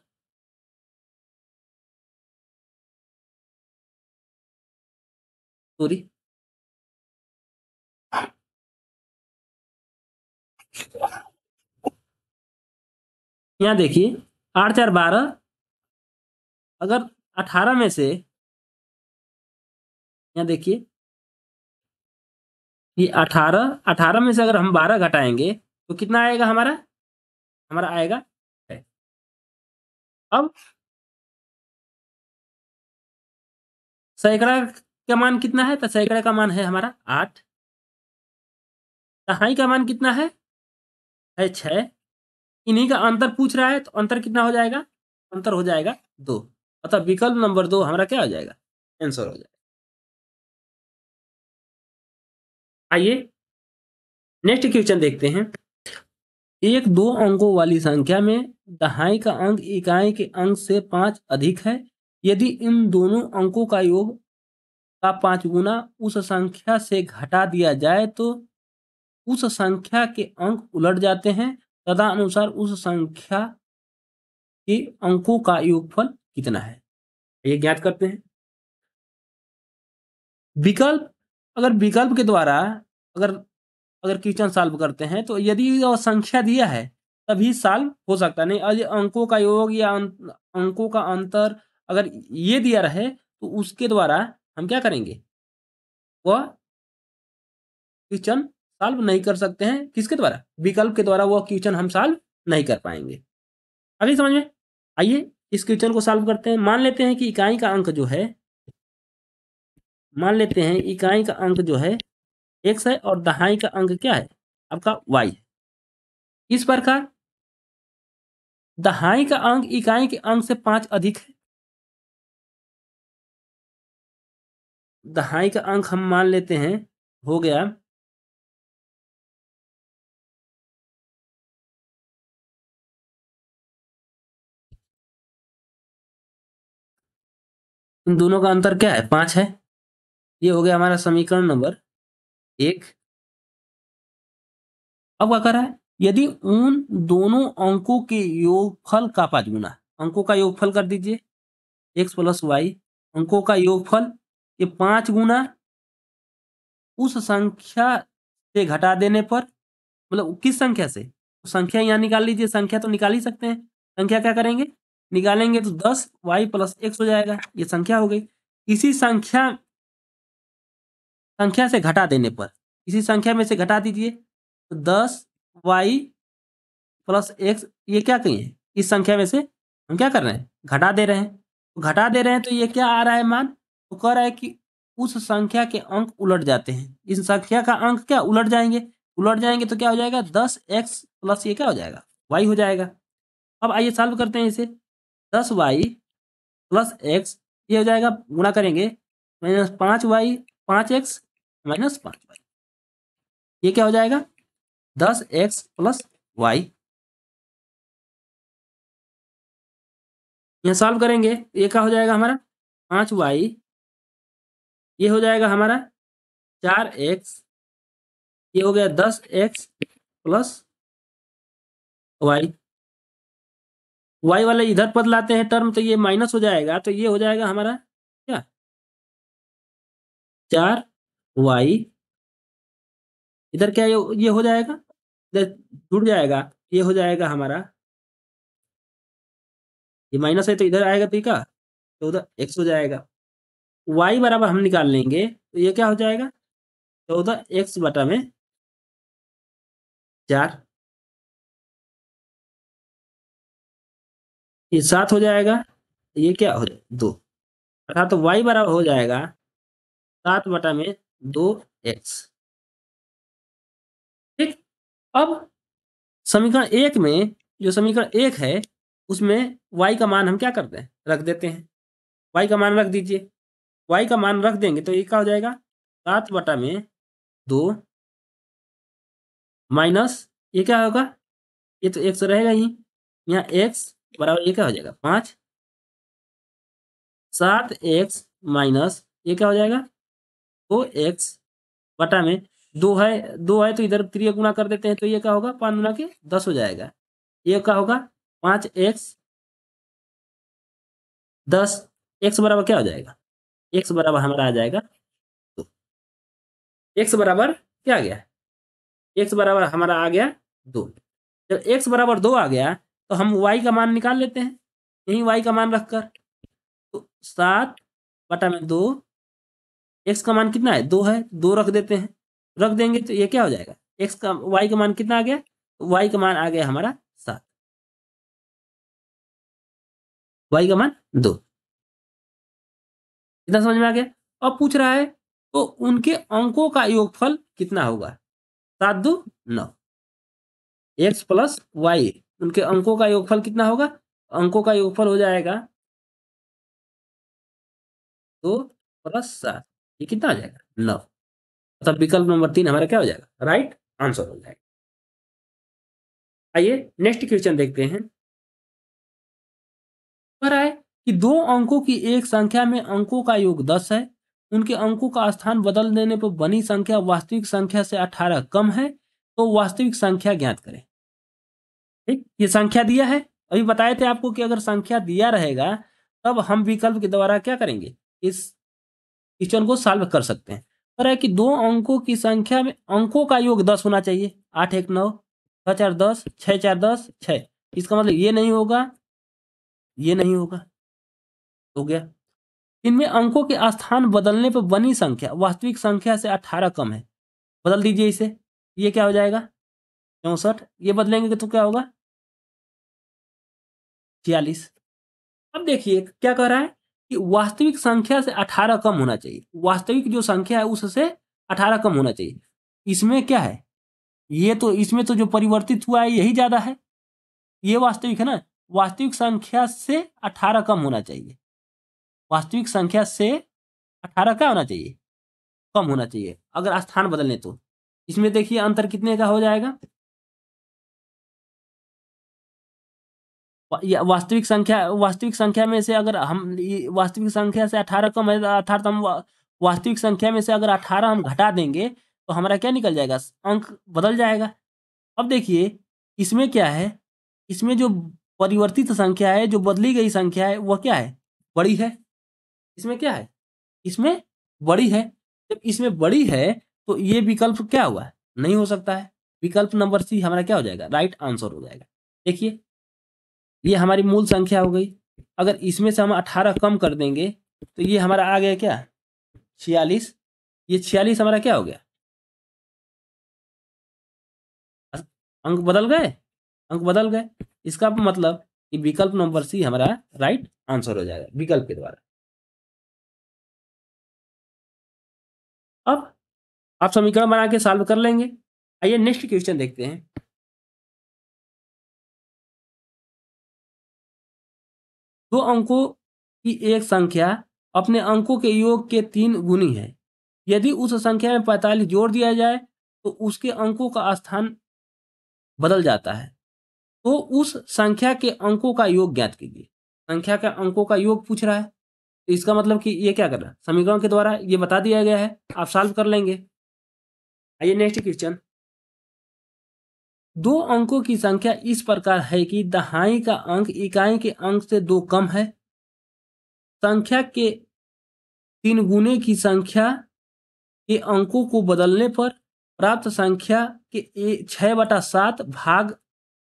Speaker 1: सॉरी यहाँ देखिए 8 4 12, अगर 18 में से, यहाँ देखिए ये 18 में से अगर हम 12 घटाएंगे तो कितना आएगा हमारा, आएगा 6। अब सैकड़ा का मान कितना है, तो सैकड़ा का मान है हमारा 8। दहाई का मान कितना है 6। इन्हीं का अंतर पूछ रहा है, तो अंतर कितना हो जाएगा, अंतर हो जाएगा 2। अतः विकल्प नंबर 2 हमारा क्या हो जाएगा, आंसर हो जाएगा। आइए नेक्स्ट क्वेश्चन देखते हैं। एक 2 अंकों वाली संख्या में दहाई का अंक इकाई के अंक से 5 अधिक है। यदि इन दोनों अंकों का योग का 5 गुना उस संख्या से घटा दिया जाए तो उस संख्या के अंक उलट जाते हैं। तदनुसार उस संख्या के अंकों का योगफल कितना है, ये ज्ञात करते हैं। विकल्प, अगर विकल्प के द्वारा अगर अगर क्वेश्चन सॉल्व करते हैं तो यदि वो संख्या दिया है तभी सॉल्व हो सकता है, नहीं अगर अंकों का योग या अंकों का अंतर अगर ये दिया रहे तो उसके द्वारा हम क्या करेंगे, वह क्वेश्चन सॉल्व नहीं कर सकते हैं। किसके द्वारा, विकल्प के द्वारा वह क्वेश्चन हम सॉल्व नहीं कर पाएंगे। अभी समझ में। आइए इस क्वेश्चन को सॉल्व करते हैं। मान लेते हैं कि इकाई का अंक जो है, मान लेते हैं इकाई का अंक जो है x है और दहाई का अंक क्या है, आपका y है। इस प्रकार दहाई का अंक इकाई के अंक से 5 अधिक है। दहाई का अंक हम मान लेते हैं हो गया इन दोनों का अंतर क्या है, 5 है। ये हो गया हमारा समीकरण नंबर 1। अब क्या कर रहा है, यदि उन दोनों अंकों के योगफल का 5 गुना, अंकों का योगफल कर दीजिए x प्लस वाई, अंकों का योगफल ये 5 गुना उस संख्या से घटा देने पर, मतलब किस संख्या से, तो संख्या यहाँ निकाल लीजिए, संख्या तो निकाल ही सकते हैं। संख्या क्या करेंगे, निकालेंगे तो 10 वाई प्लस एक्स हो जाएगा, ये संख्या हो गई। इसी संख्या से घटा देने पर, इसी संख्या में से घटा दीजिए तो 10 वाई प्लस एक्स, ये क्या कहिए, इस संख्या में से हम क्या कर रहे हैं, घटा दे रहे हैं। तो घटा दे रहे हैं तो ये क्या आ रहा है मान, तो कह रहा है कि उस संख्या के अंक उलट जाते हैं। इस संख्या का अंक क्या उलट जाएंगे, उलट जाएंगे तो क्या हो जाएगा, 10x प्लस ये क्या हो जाएगा, y हो जाएगा। अब आइए सॉल्व करते हैं इसे। 10y प्लस एक्स, ये हो जाएगा गुणा करेंगे minus 5y, 5x minus 5y, ये क्या हो जाएगा 10x प्लस वाई। यहाँ सॉल्व करेंगे ये क्या हो जाएगा हमारा 5y, ये हो जाएगा हमारा 4x, ये हो गया 10x प्लस वाई। वाई वाले इधर पद लाते हैं टर्म तो ये माइनस हो जाएगा, तो ये हो जाएगा हमारा क्या 4y, इधर क्या ये हो जाएगा, इधर जुड़ जाएगा, ये हो जाएगा हमारा, ये माइनस है तो इधर आएगा तो ये क्या, तो उधर x हो जाएगा। y बराबर हम निकाल लेंगे तो ये क्या हो जाएगा 14x बटा में 4, ये 7 हो जाएगा, ये क्या हो जाएगा 2, अर्थात तो y बराबर हो जाएगा 7 बटा में 2x। ठीक। अब समीकरण 1 में, जो समीकरण 1 है उसमें y का मान हम क्या करते हैं, रख देते हैं। y का मान रख दीजिए, y का मान रख देंगे तो ये क्या हो जाएगा 7 बटा में 2 माइनस ये क्या होगा, ये तो x रहेगा ही, यहाँ x बराबर ये क्या हो जाएगा 5, 7x माइनस ये क्या हो जाएगा 2x बटा में 2 है तो इधर 3 गुना कर देते हैं तो ये क्या होगा 5 गुना के 10 हो जाएगा। ये क्या होगा 5x 10, x बराबर क्या हो जाएगा, x बराबर हमारा आ जाएगा 2। x बराबर क्या आ गया, x बराबर हमारा आ गया 2। जब x बराबर 2 आ गया तो हम y का मान निकाल लेते हैं, यही y का मान रखकर, तो 7 बटा में 2, x का मान कितना है 2 है, 2 रख देते हैं, रख देंगे तो ये क्या हो जाएगा x का, y का मान कितना आ गया, y का मान आ गया हमारा 7, y का मान 2। इतना समझ में आ गया। अब पूछ रहा है तो उनके अंकों का योगफल कितना होगा, 7 2 9, x प्लस वाई, उनके अंकों का योगफल कितना होगा अंकों का योगफल हो जाएगा 2 + 7, ये कितना आ जाएगा 9। मतलब विकल्प नंबर 3 हमारा क्या हो जाएगा, राइट आंसर हो जाएगा। आइए नेक्स्ट क्वेश्चन देखते हैं। कह रहा है कि 2 अंकों की एक संख्या में अंकों का योग 10 है, उनके अंकों का स्थान बदल देने पर बनी संख्या वास्तविक संख्या से 18 कम है, तो वास्तविक संख्या ज्ञात करें। ठीक, ये संख्या दिया है, अभी बताए थे आपको कि अगर संख्या दिया रहेगा तब हम विकल्प के द्वारा क्या करेंगे, इस क्वेश्चन को सॉल्व कर सकते हैं। कह रहा है कि 2 अंकों की संख्या में अंकों का योग 10 होना चाहिए, 8 1 9, 6 4 10, 6 4 10 6। इसका मतलब ये नहीं होगा, ये नहीं होगा, हो गया। इनमें अंकों के स्थान बदलने पर बनी संख्या वास्तविक संख्या से 18 कम है, बदल दीजिए इसे, ये क्या हो जाएगा 64, ये बदलेंगे तो क्या होगा 46। अब देखिए क्या कह रहा है कि वास्तविक संख्या से 18 कम होना चाहिए, वास्तविक जो संख्या है उससे 18 कम होना चाहिए। इसमें क्या है, ये तो इसमें तो जो परिवर्तित हुआ है यही ज्यादा है, ये वास्तविक है ना, वास्तविक संख्या से 18 कम होना चाहिए, वास्तविक संख्या से 18 क्या होना चाहिए, कम होना चाहिए अगर स्थान बदलने तो। इसमें देखिए अंतर कितने का हो जाएगा, वास्तविक संख्या में से अगर हम वास्तविक संख्या से 18 कम है अर्थात हम वास्तविक संख्या में से अगर 18 हम घटा देंगे तो हमारा क्या निकल जाएगा, अंक बदल जाएगा। अब देखिए इसमें क्या है, इसमें जो परिवर्तित संख्या है, जो बदली गई संख्या है वह क्या है, बड़ी है। इसमें क्या है, इसमें बड़ी है। जब इसमें बड़ी है तो ये विकल्प क्या हुआ, नहीं हो सकता है। विकल्प नंबर सी हमारा क्या हो जाएगा, राइट आंसर हो जाएगा। देखिए ये हमारी मूल संख्या हो गई, अगर इसमें से हम 18 कम कर देंगे तो ये हमारा आ गया क्या 46, ये 46 हमारा क्या हो गया, अंक बदल गए, अंक बदल गए। इसका मतलब कि विकल्प नंबर सी हमारा राइट आंसर हो जाएगा विकल्प के द्वारा। अब आप समीकरण बना के सॉल्व कर लेंगे। आइए नेक्स्ट क्वेश्चन देखते हैं। दो अंकों की एक संख्या अपने अंकों के योग के 3 गुनी है, यदि उस संख्या में 45 जोड़ दिया जाए तो उसके अंकों का स्थान बदल जाता है, तो उस संख्या के अंकों का योग ज्ञात कीजिए। संख्या का अंकों का योग पूछ रहा है, तो इसका मतलब कि ये क्या कर रहा है, समीकरण के द्वारा ये बता दिया गया है, आप सॉल्व कर लेंगे। आइए नेक्स्ट क्वेश्चन। 2 अंकों की संख्या इस प्रकार है कि दहाई का अंक इकाई के अंक से 2 कम है, संख्या के 3 गुने की संख्या के अंकों को बदलने पर प्राप्त संख्या के 6/7 भाग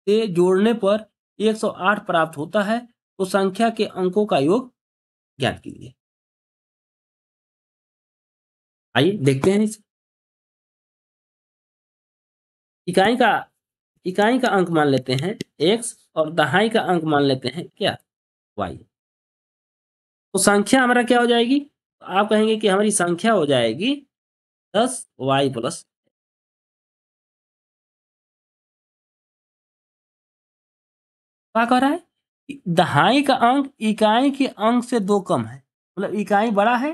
Speaker 1: से जोड़ने पर 108 प्राप्त होता है, तो संख्या के अंकों का योग ज्ञात कीजिए। आइए देखते हैं इसे। इकाई का इकाई का अंक मान लेते हैं x और दहाई का अंक मान लेते हैं क्या y। तो संख्या हमारा क्या हो जाएगी, तो आप कहेंगे कि हमारी संख्या हो जाएगी 10y+। क्या कह रहा है, दहाई का अंक इकाई के अंक से 2 कम है, मतलब इकाई बड़ा है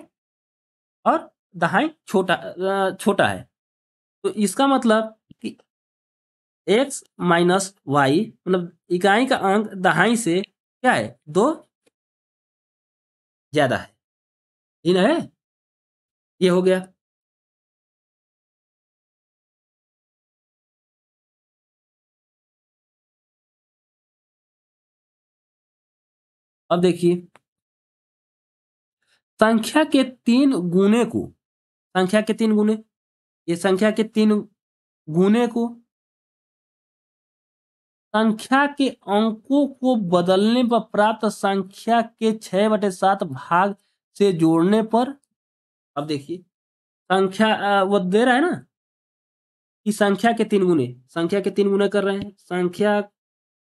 Speaker 1: और दहाई छोटा है, तो इसका मतलब कि x माइनस वाई, मतलब इकाई का अंक दहाई से क्या है 2 ज्यादा है, ठीक है, ये हो गया। अब देखिए संख्या के 3 गुने को, संख्या के 3 गुने, ये संख्या के 3 गुने को संख्या के अंकों को बदलने पर प्राप्त संख्या के 6/7 भाग से जोड़ने पर। अब देखिए संख्या वो दे रहा है ना कि संख्या के 3 गुने, संख्या के 3 गुने कर रहे हैं, संख्या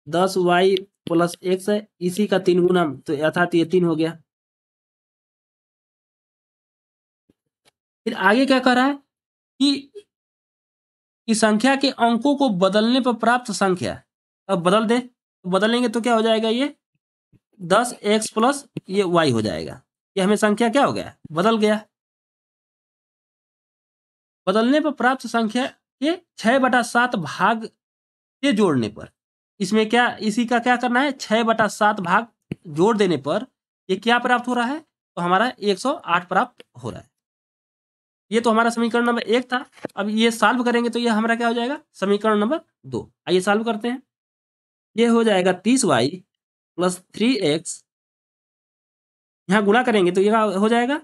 Speaker 1: 10y+x है, इसी का 3 गुना, तो अर्थात ये 3 हो गया। फिर आगे क्या कर रहा है कि संख्या के अंकों को बदलने पर प्राप्त संख्या, अब बदल दे, तो बदलेंगे तो क्या हो जाएगा ये 10x प्लस ये y हो जाएगा। ये हमें संख्या क्या हो गया, बदल गया। बदलने पर प्राप्त संख्या के 6/7 भाग के जोड़ने पर, इसमें क्या, इसी का क्या करना है, 6/7 भाग जोड़ देने पर ये क्या प्राप्त हो रहा है, तो हमारा 108 प्राप्त हो रहा है। ये तो हमारा समीकरण नंबर 1 था। अब ये सॉल्व करेंगे तो ये हमारा क्या हो जाएगा, समीकरण नंबर 2। आइए सॉल्व करते हैं। ये हो जाएगा 30y प्लस 3x, यहाँ गुणा करेंगे तो ये हो जाएगा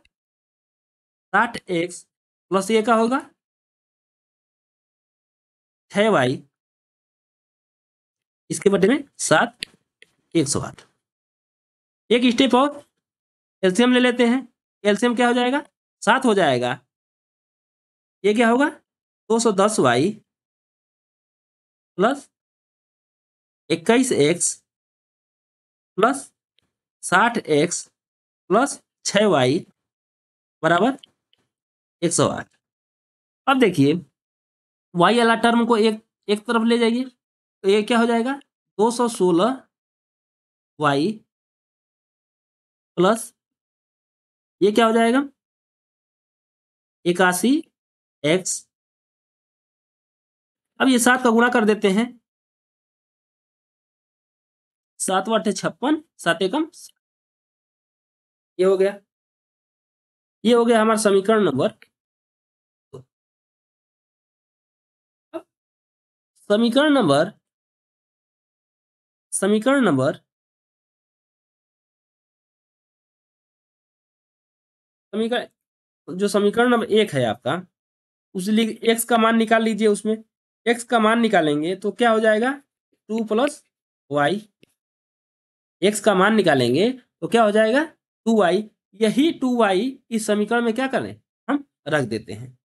Speaker 1: 60x प्लस ये का होगा 6y, इसके बदले में 7, 108। एक स्टेप और, एलसीएम ले लेते हैं। एलसीएम क्या हो जाएगा, 7 हो जाएगा। ये क्या होगा, 210y plus 21x plus 60x plus 6y बराबर 108। अब देखिए y वाला टर्म को एक एक तरफ ले जाइए तो ये क्या हो जाएगा, 216y प्लस ये क्या हो जाएगा, 81x। अब ये 7 का गुणा कर देते हैं, 7 × 56, 7 एकम, ये हो गया। ये हो गया हमारा समीकरण नंबर। अब समीकरण नंबर समीकरण नंबर समीकरण जो समीकरण नंबर 1 है आपका, उस लिए x का मान निकाल लीजिए। उसमें x का मान निकालेंगे तो क्या हो जाएगा, 2 + y। x का मान निकालेंगे तो क्या हो जाएगा, 2y। यही 2y इस समीकरण में क्या करें, हम रख देते हैं।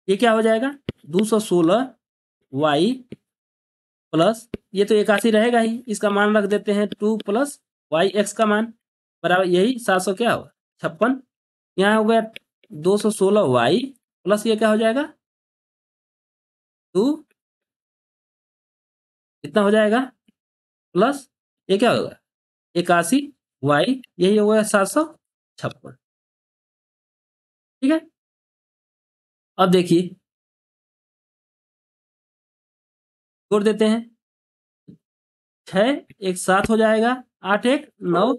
Speaker 1: ये क्या हो जाएगा, 216y प्लस ये तो 81 रहेगा ही, इसका मान रख देते हैं 2 + y, x का मान बराबर यही 700 क्या होगा, 56। यहाँ हो गया 216y प्लस ये क्या हो जाएगा, 2, कितना हो जाएगा, प्लस ये क्या होगा, 81y, यही हो गया 756। ठीक है। अब देखिए जोड़ देते हैं, 6 एक 7 हो जाएगा, 8 एक 9,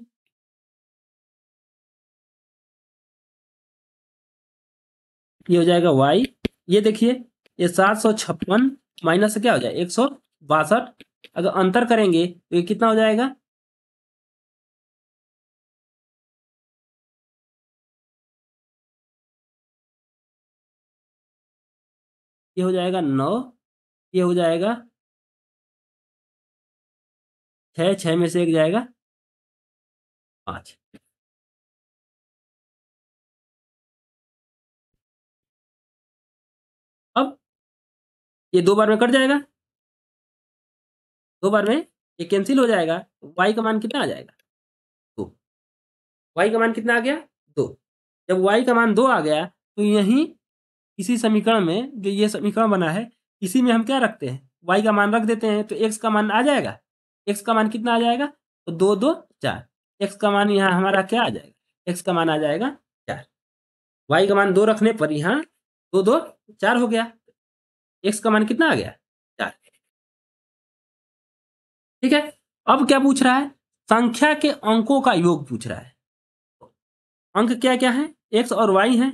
Speaker 1: ये हो जाएगा y। ये देखिए ये 756 माइनस से क्या हो जाएगा, 162। अगर अंतर करेंगे तो ये कितना हो जाएगा, ये हो जाएगा 9, ये हो जाएगा 6, 6 में से एक जाएगा 5। अब ये 2 बार में कट जाएगा, 2 बार में ये कैंसिल हो जाएगा, y का मान कितना आ जाएगा, 2। y का मान कितना आ गया, 2। जब y का मान 2 आ गया तो यहीं इसी समीकरण में, जो ये समीकरण बना है, इसी में हम क्या रखते हैं, y का मान रख देते हैं तो x का मान आ जाएगा। x का मान कितना आ जाएगा, तो 2 2 4। x का मान यहाँ हमारा क्या आ जाएगा, x का मान आ जाएगा 4। y का मान 2 रखने पर यहाँ 2 2 4 हो गया, x का मान कितना आ गया, 4। ठीक है। अब क्या पूछ रहा है, संख्या के अंकों का योग पूछ रहा है। अंक क्या क्या है, x और y है।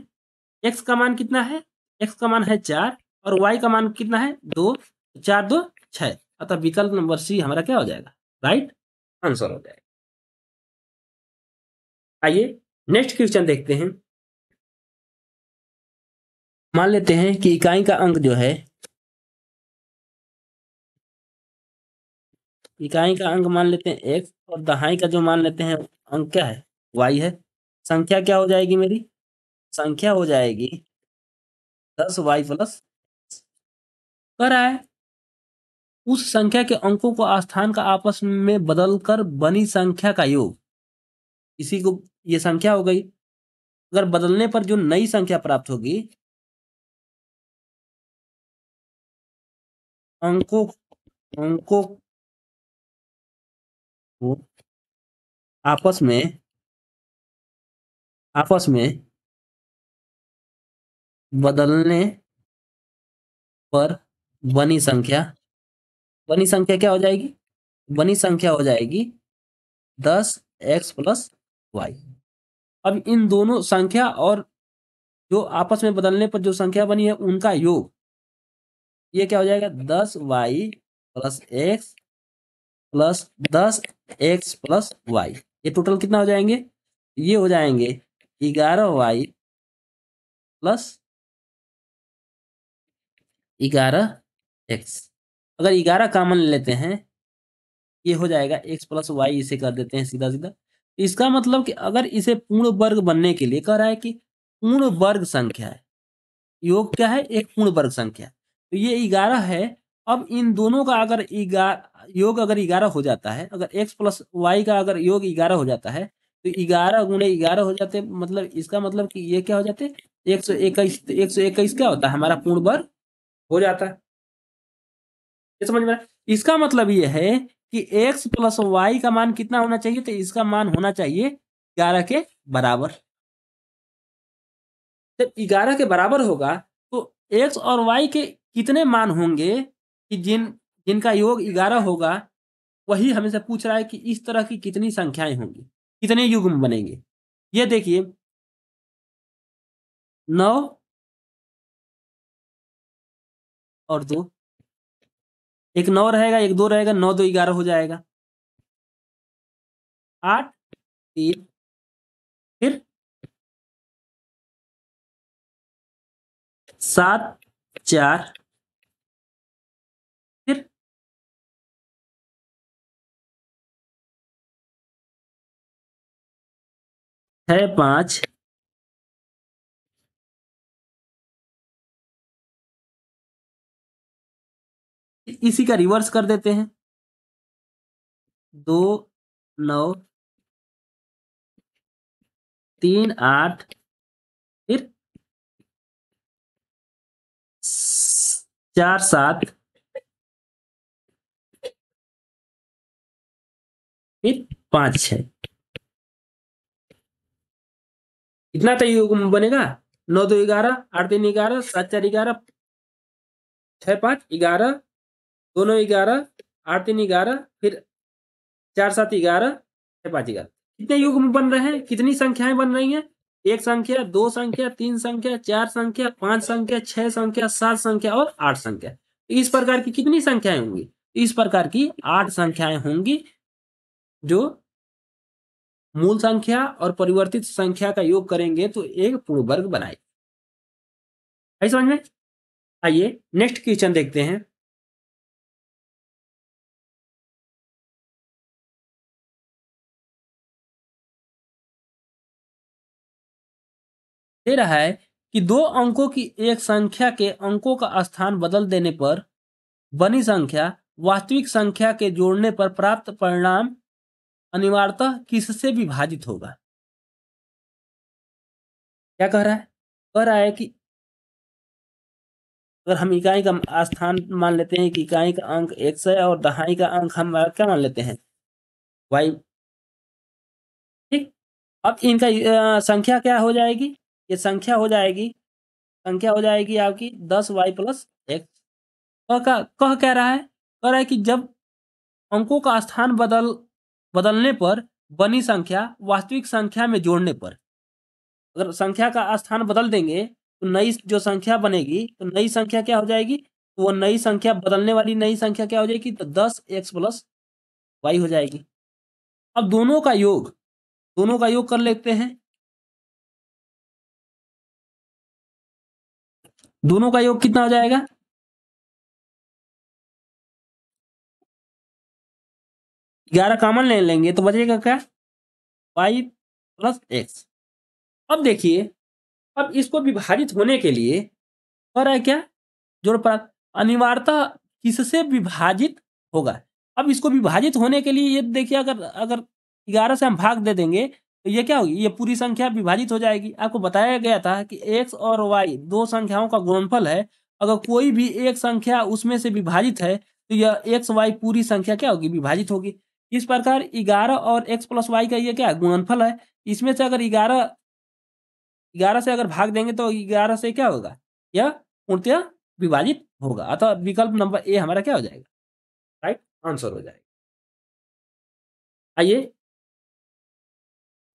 Speaker 1: x का मान कितना है, x का मान है 4 और y का मान कितना है, 2। 4 2 6, अतः विकल्प नंबर सी हमारा क्या हो जाएगा, राइट आंसर हो जाएगा। आइए नेक्स्ट क्वेश्चन देखते हैं। मान लेते हैं कि इकाई का अंक जो है, इकाई का अंक मान लेते हैं x और दहाई का जो मान लेते हैं अंक क्या है, y है। संख्या क्या हो जाएगी मेरी, संख्या हो जाएगी 10y प्लस, कह रहा है उस संख्या के अंकों को स्थान का आपस में बदलकर बनी संख्या का योग, इसी को ये संख्या हो गई। अगर बदलने पर जो नई संख्या प्राप्त होगी, अंकों अंकों को आपस में बदलने पर बनी संख्या क्या हो जाएगी? बनी संख्या हो जाएगी 10x+y। अब इन दोनों संख्या और जो आपस में बदलने पर जो संख्या बनी है उनका योग, ये क्या हो जाएगा? 10y+x+10x+y। ये टोटल कितना हो जाएंगे? ये हो जाएंगे 11y+11x। अगर 11 कॉमन लेते हैं, ये हो जाएगा x+y, इसे कर देते हैं सीधा सीधा। इसका मतलब कि अगर इसे पूर्ण वर्ग बनने के लिए कह रहा है कि पूर्ण वर्ग संख्या है, योग क्या है? एक पूर्ण वर्ग संख्या। तो ये 11 है। अब इन दोनों का अगर योग अगर 11 हो जाता है, अगर x+y का अगर योग 11 हो जाता है, तो 11 × 11 हो जाते, मतलब इसका मतलब कि ये क्या हो जाते? 121। 121 क्या होता है? हमारा पूर्ण वर्ग हो जाता है। ये समझ में आया? इसका मतलब ये है कि x+y का मान कितना होना चाहिए? तो इसका मान होना चाहिए 11 के बराबर। जब 11 के बराबर होगा तो x और y के कितने मान होंगे कि जिनका योग 11 होगा? वही हमें से पूछ रहा है कि इस तरह की कितनी संख्याएं होंगी, कितने युग्म बनेंगे। ये देखिए 9 और 2, एक 9 रहेगा, एक 2 रहेगा, 9 2 11 हो जाएगा। 8 3, फिर 7 4, फिर 6 5, इसी का रिवर्स कर देते हैं। 2 9, 3 8, फिर 4 7, फिर 5 6। इतना तो युग्म बनेगा। 9 2 11, 8 3 11, 7 4 11, 6 5 11, दोनों 11, 8 3 11, फिर 4 7 11, 6 5 11। कितने युग्म बन रहे हैं? कितनी संख्याएं बन रही हैं? एक संख्या, दो संख्या, तीन संख्या, चार संख्या, पांच संख्या, छह संख्या, सात संख्या और आठ संख्या। इस प्रकार की कितनी संख्याएं होंगी? इस प्रकार की 8 संख्याएं होंगी जो मूल संख्या और परिवर्तित संख्या का योग करेंगे तो एक पूर्ण वर्ग बनाएगी। आई समझ में? आइए नेक्स्ट क्वेश्चन देखते हैं। दे रहा है कि दो अंकों की एक संख्या के अंकों का स्थान बदल देने पर बनी संख्या वास्तविक संख्या के जोड़ने पर प्राप्त परिणाम अनिवार्यतः किससे विभाजित होगा? क्या कह रहा है? कह रहा है कि अगर हम इकाई का स्थान मान लेते हैं कि इकाई का अंक x है और दहाई का अंक हम क्या मान लेते हैं? y। ठीक। अब इनका संख्या क्या हो जाएगी? ये संख्या हो जाएगी आपकी 10y+x। कह क्या रहा है? कह रहा है कि जब अंकों का स्थान बदलने पर बनी संख्या वास्तविक संख्या में जोड़ने पर, अगर संख्या का स्थान बदल देंगे तो नई जो संख्या बनेगी, तो नई संख्या क्या हो जाएगी? तो वो नई संख्या, बदलने वाली नई संख्या क्या हो जाएगी? तो 10x+y हो जाएगी। अब दोनों का योग कर लेते हैं। दोनों का योग कितना हो जाएगा? 11 कॉमन ले लेंगे तो बचेगा क्या? y+x। अब देखिए, अब इसको विभाजित होने के लिए कह रहा है क्या? जोड़ पर अनिवार्यतः किससे विभाजित होगा? अब इसको विभाजित होने के लिए ये देखिए, अगर अगर 11 से हम भाग दे देंगे तो ये क्या होगी? ये पूरी संख्या विभाजित हो जाएगी। आपको बताया गया था कि x और y दो संख्याओं का गुणनफल है। अगर कोई भी एक संख्या उसमें से विभाजित है तो यह x y पूरी संख्या क्या होगी? विभाजित होगी। इस प्रकार 11 और x प्लस वाई का ये क्या है, गुणनफल है। इसमें से अगर 11 से अगर भाग देंगे तो 11 से क्या होगा, यह पूर्णतः विभाजित होगा। अतः विकल्प नंबर ए हमारा क्या हो जाएगा, राइट आंसर हो जाएगा। आइए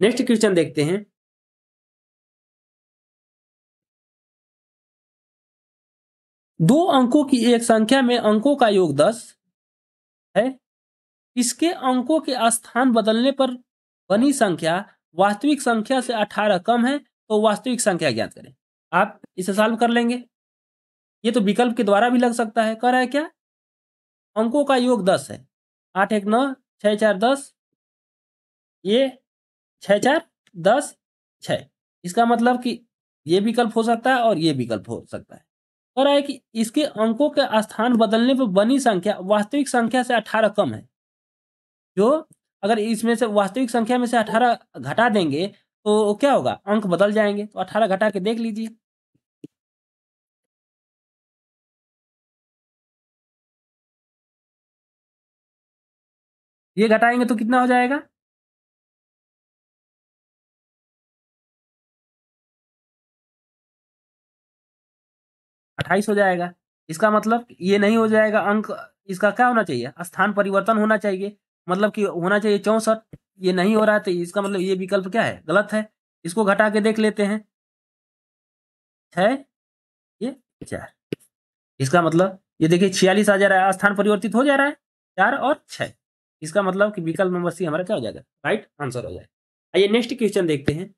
Speaker 1: नेक्स्ट क्वेश्चन देखते हैं। दो अंकों की एक संख्या में अंकों का योग 10 है। इसके अंकों के स्थान बदलने पर बनी संख्या वास्तविक संख्या से 18 कम है, तो वास्तविक संख्या ज्ञात करें। आप इसे सॉल्व कर लेंगे। ये तो विकल्प के द्वारा भी लग सकता है। कह रहा है क्या, अंकों का योग 10 है, 8 1 9, 6 4 10, ये 6 4 10 6। इसका मतलब कि ये विकल्प हो सकता है और ये विकल्प हो सकता है। कह रहा है कि इसके अंकों के स्थान बदलने पर बनी संख्या वास्तविक संख्या से 18 कम है। जो अगर इसमें से वास्तविक संख्या में से 18 घटा देंगे तो क्या होगा, अंक बदल जाएंगे। तो 18 घटा के देख लीजिए। ये घटाएंगे तो कितना हो जाएगा, 28 हो जाएगा। इसका मतलब ये नहीं हो जाएगा अंक, इसका क्या होना चाहिए, स्थान परिवर्तन होना चाहिए, मतलब कि होना चाहिए 64। ये नहीं हो रहा है तो इसका मतलब ये विकल्प क्या है, गलत है। इसको घटा के देख लेते हैं। 6 ये 4, इसका मतलब ये देखिए 46 आ जा रहा है, स्थान परिवर्तित हो जा रहा है 4 और 6। इसका मतलब कि विकल्प नंबर सी हमारा क्या हो जाएगा, राइट आंसर हो जाएगा। आइए नेक्स्ट क्वेश्चन देखते हैं।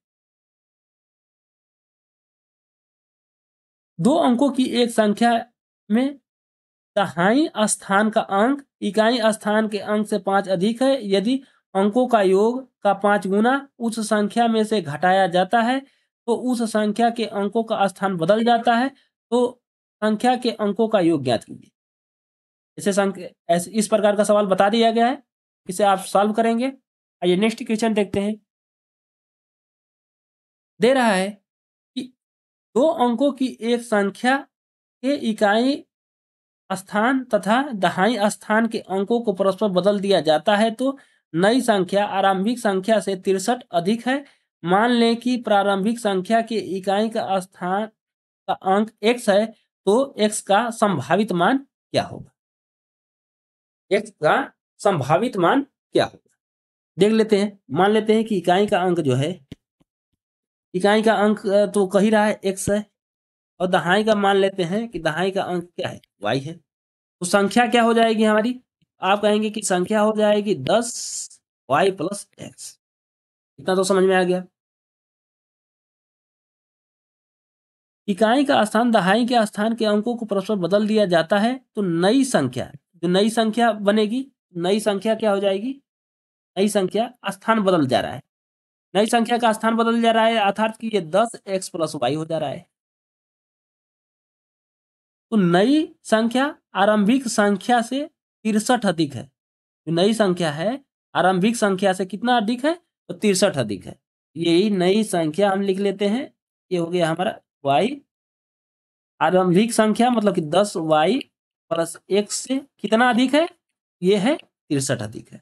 Speaker 1: दो अंकों की एक संख्या में दहाई स्थान का अंक इकाई स्थान के अंक से 5 अधिक है। यदि अंकों का योग का 5 गुना उस संख्या में से घटाया जाता है तो उस संख्या के अंकों का स्थान बदल जाता है। तो संख्या के अंकों का योग ज्ञात कीजिए। ऐसे संख्या ऐसे इस प्रकार का सवाल बता दिया गया है, इसे आप सॉल्व करेंगे। आइए नेक्स्ट क्वेश्चन देखते हैं। दे रहा है कि दो अंकों की एक संख्या के इकाई स्थान तथा दहाई स्थान के अंकों को परस्पर बदल दिया जाता है तो नई संख्या आरंभिक संख्या से 63 अधिक है। मान लें कि प्रारंभिक संख्या के इकाई का स्थान का अंक x है, तो x का संभावित मान क्या होगा, x का संभावित मान क्या होगा देख लेते हैं। मान लेते हैं कि इकाई का अंक जो है, इकाई का अंक तो कह ही रहा है x है, और दहाई का मान लेते हैं कि दहाई का अंक क्या है, y है। तो संख्या क्या हो जाएगी हमारी, आप कहेंगे कि संख्या हो जाएगी 10y प्लस एक्स। इतना तो समझ में आ गया। इकाई का स्थान दहाई के स्थान के अंकों को परस्पर बदल दिया जाता है तो नई संख्या, जो नई संख्या बनेगी, नई संख्या क्या हो जाएगी, नई संख्या स्थान बदल जा रहा है, नई संख्या का स्थान बदल जा रहा है, अर्थात कि ये 10x प्लस वाई हो जा रहा है। तो नई संख्या आरंभिक संख्या से 63 अधिक है। जो नई संख्या है आरंभिक संख्या से कितना अधिक है, तो 63 अधिक है। यही नई संख्या हम लिख लेते हैं। ये हो गया हमारा y, आरंभिक संख्या मतलब कि 10y प्लस एक्स से कितना अधिक है, ये है 63 अधिक है,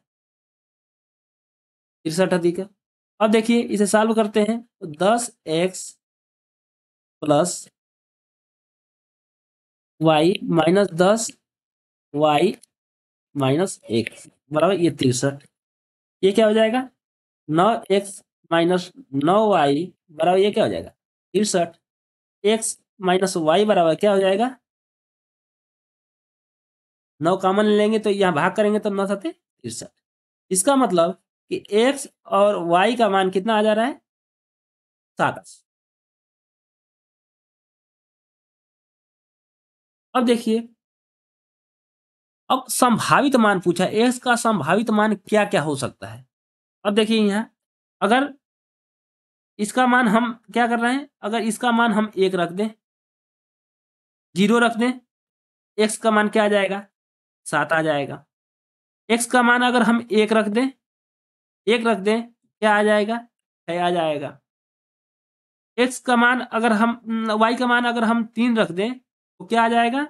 Speaker 1: 63 अधिक है। अब देखिए इसे सॉल्व करते हैं तो 10x plus y minus 10y minus x बराबर ये 63। ये क्या हो जाएगा, 9x माइनस 9y बराबर ये क्या हो जाएगा 63। x माइनस वाई बराबर क्या हो जाएगा, 9 कॉमन लेंगे तो यहाँ भाग करेंगे तो 9 सत्ते 63। इसका मतलब कि x और y का मान कितना आ जा रहा है, 7। अब देखिए, अब संभावित मान पूछा, x का संभावित मान क्या क्या हो सकता है। अब देखिए यहाँ, अगर इसका मान हम क्या कर रहे हैं, अगर इसका मान हम 1 रख दें, 0 रख दें, x का मान क्या आ जाएगा, 7 आ जाएगा। x का मान अगर हम 1 रख दें, 1 रख दें, क्या आ जाएगा, 6 आ जाएगा। x का मान अगर हम y का मान अगर हम 3 रख दें तो क्या आ जाएगा,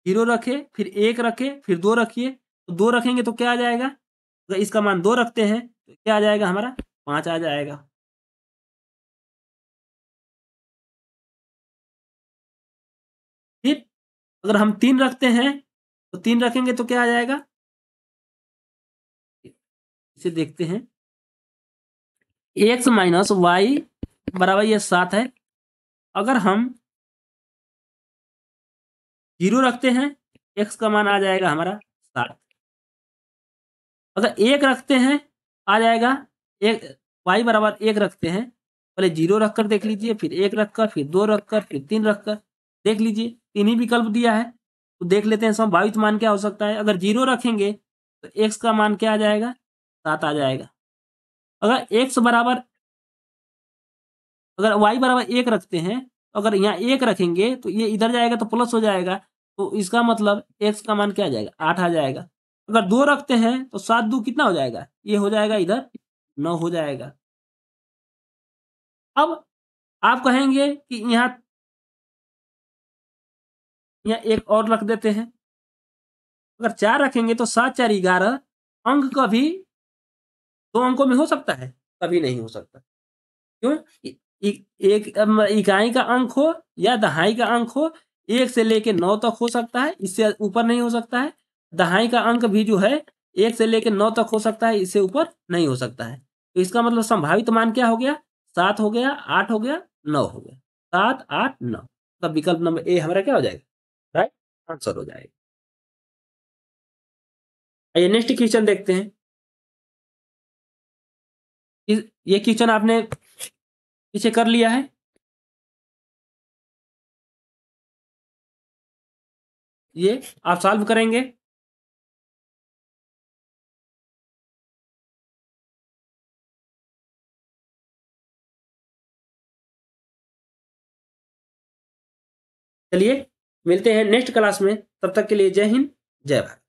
Speaker 1: 0 रखे, फिर 1 रखे, फिर 2 रखिए, तो 2 रखेंगे तो क्या आ जाएगा? अगर इसका मान 2 रखते हैं तो क्या आ जाएगा हमारा? 5 आ जाएगा। फिर अगर हम 3 रखते हैं तो 3 रखेंगे तो क्या आ जाएगा? इसे देखते हैं। x माइनस वाई बराबर ये 7 है। अगर हम 0 रखते हैं, x का मान आ जाएगा हमारा 7। अगर 1 रखते हैं, आ जाएगा एक, y बराबर 1 रखते हैं, पहले 0 रखकर देख लीजिए, फिर 1 रखकर, फिर 2 रखकर, फिर 3 रखकर देख लीजिए, 3 ही विकल्प दिया है। तो देख लेते हैं संभावित मान क्या हो सकता है। अगर 0 रखेंगे तो x का मान क्या आ जाएगा? 7 आ जाएगा। अगर x बराबर अगर y बराबर 1 रखते हैं, तो अगर यहाँ 1 रखेंगे तो ये इधर जाएगा तो प्लस हो जाएगा, तो इसका मतलब x का मान क्या आ जाएगा? 8 आ जाएगा। अगर 2 रखते हैं तो 7 2 कितना हो जाएगा? ये हो जाएगा इधर 9 हो जाएगा। अब आप कहेंगे कि यहाँ यहाँ एक और रख देते हैं। अगर 4 रखेंगे तो 7 4 11 अंक कभी 2 अंकों में हो सकता है? कभी नहीं हो सकता। क्यों? एक इकाई का अंक हो या दहाई का अंक हो, 1 से लेके 9 तक हो सकता है, इससे ऊपर नहीं हो सकता है। दहाई का अंक भी जो है 1 से लेके 9 तक हो सकता है, इससे ऊपर नहीं हो सकता है। तो इसका मतलब संभावित मान क्या हो गया? 7 हो गया, 8 हो गया, 9 हो गया। 7 8 9, तब विकल्प नंबर ए हमारा क्या हो जाएगा? राइट आंसर हो जाएगा। आइए नेक्स्ट क्वेश्चन देखते हैं। ये क्वेश्चन आपने पीछे कर लिया है। ये आप सॉल्व करेंगे। चलिए मिलते हैं नेक्स्ट क्लास में, तब तक के लिए जय हिंद जय भारत।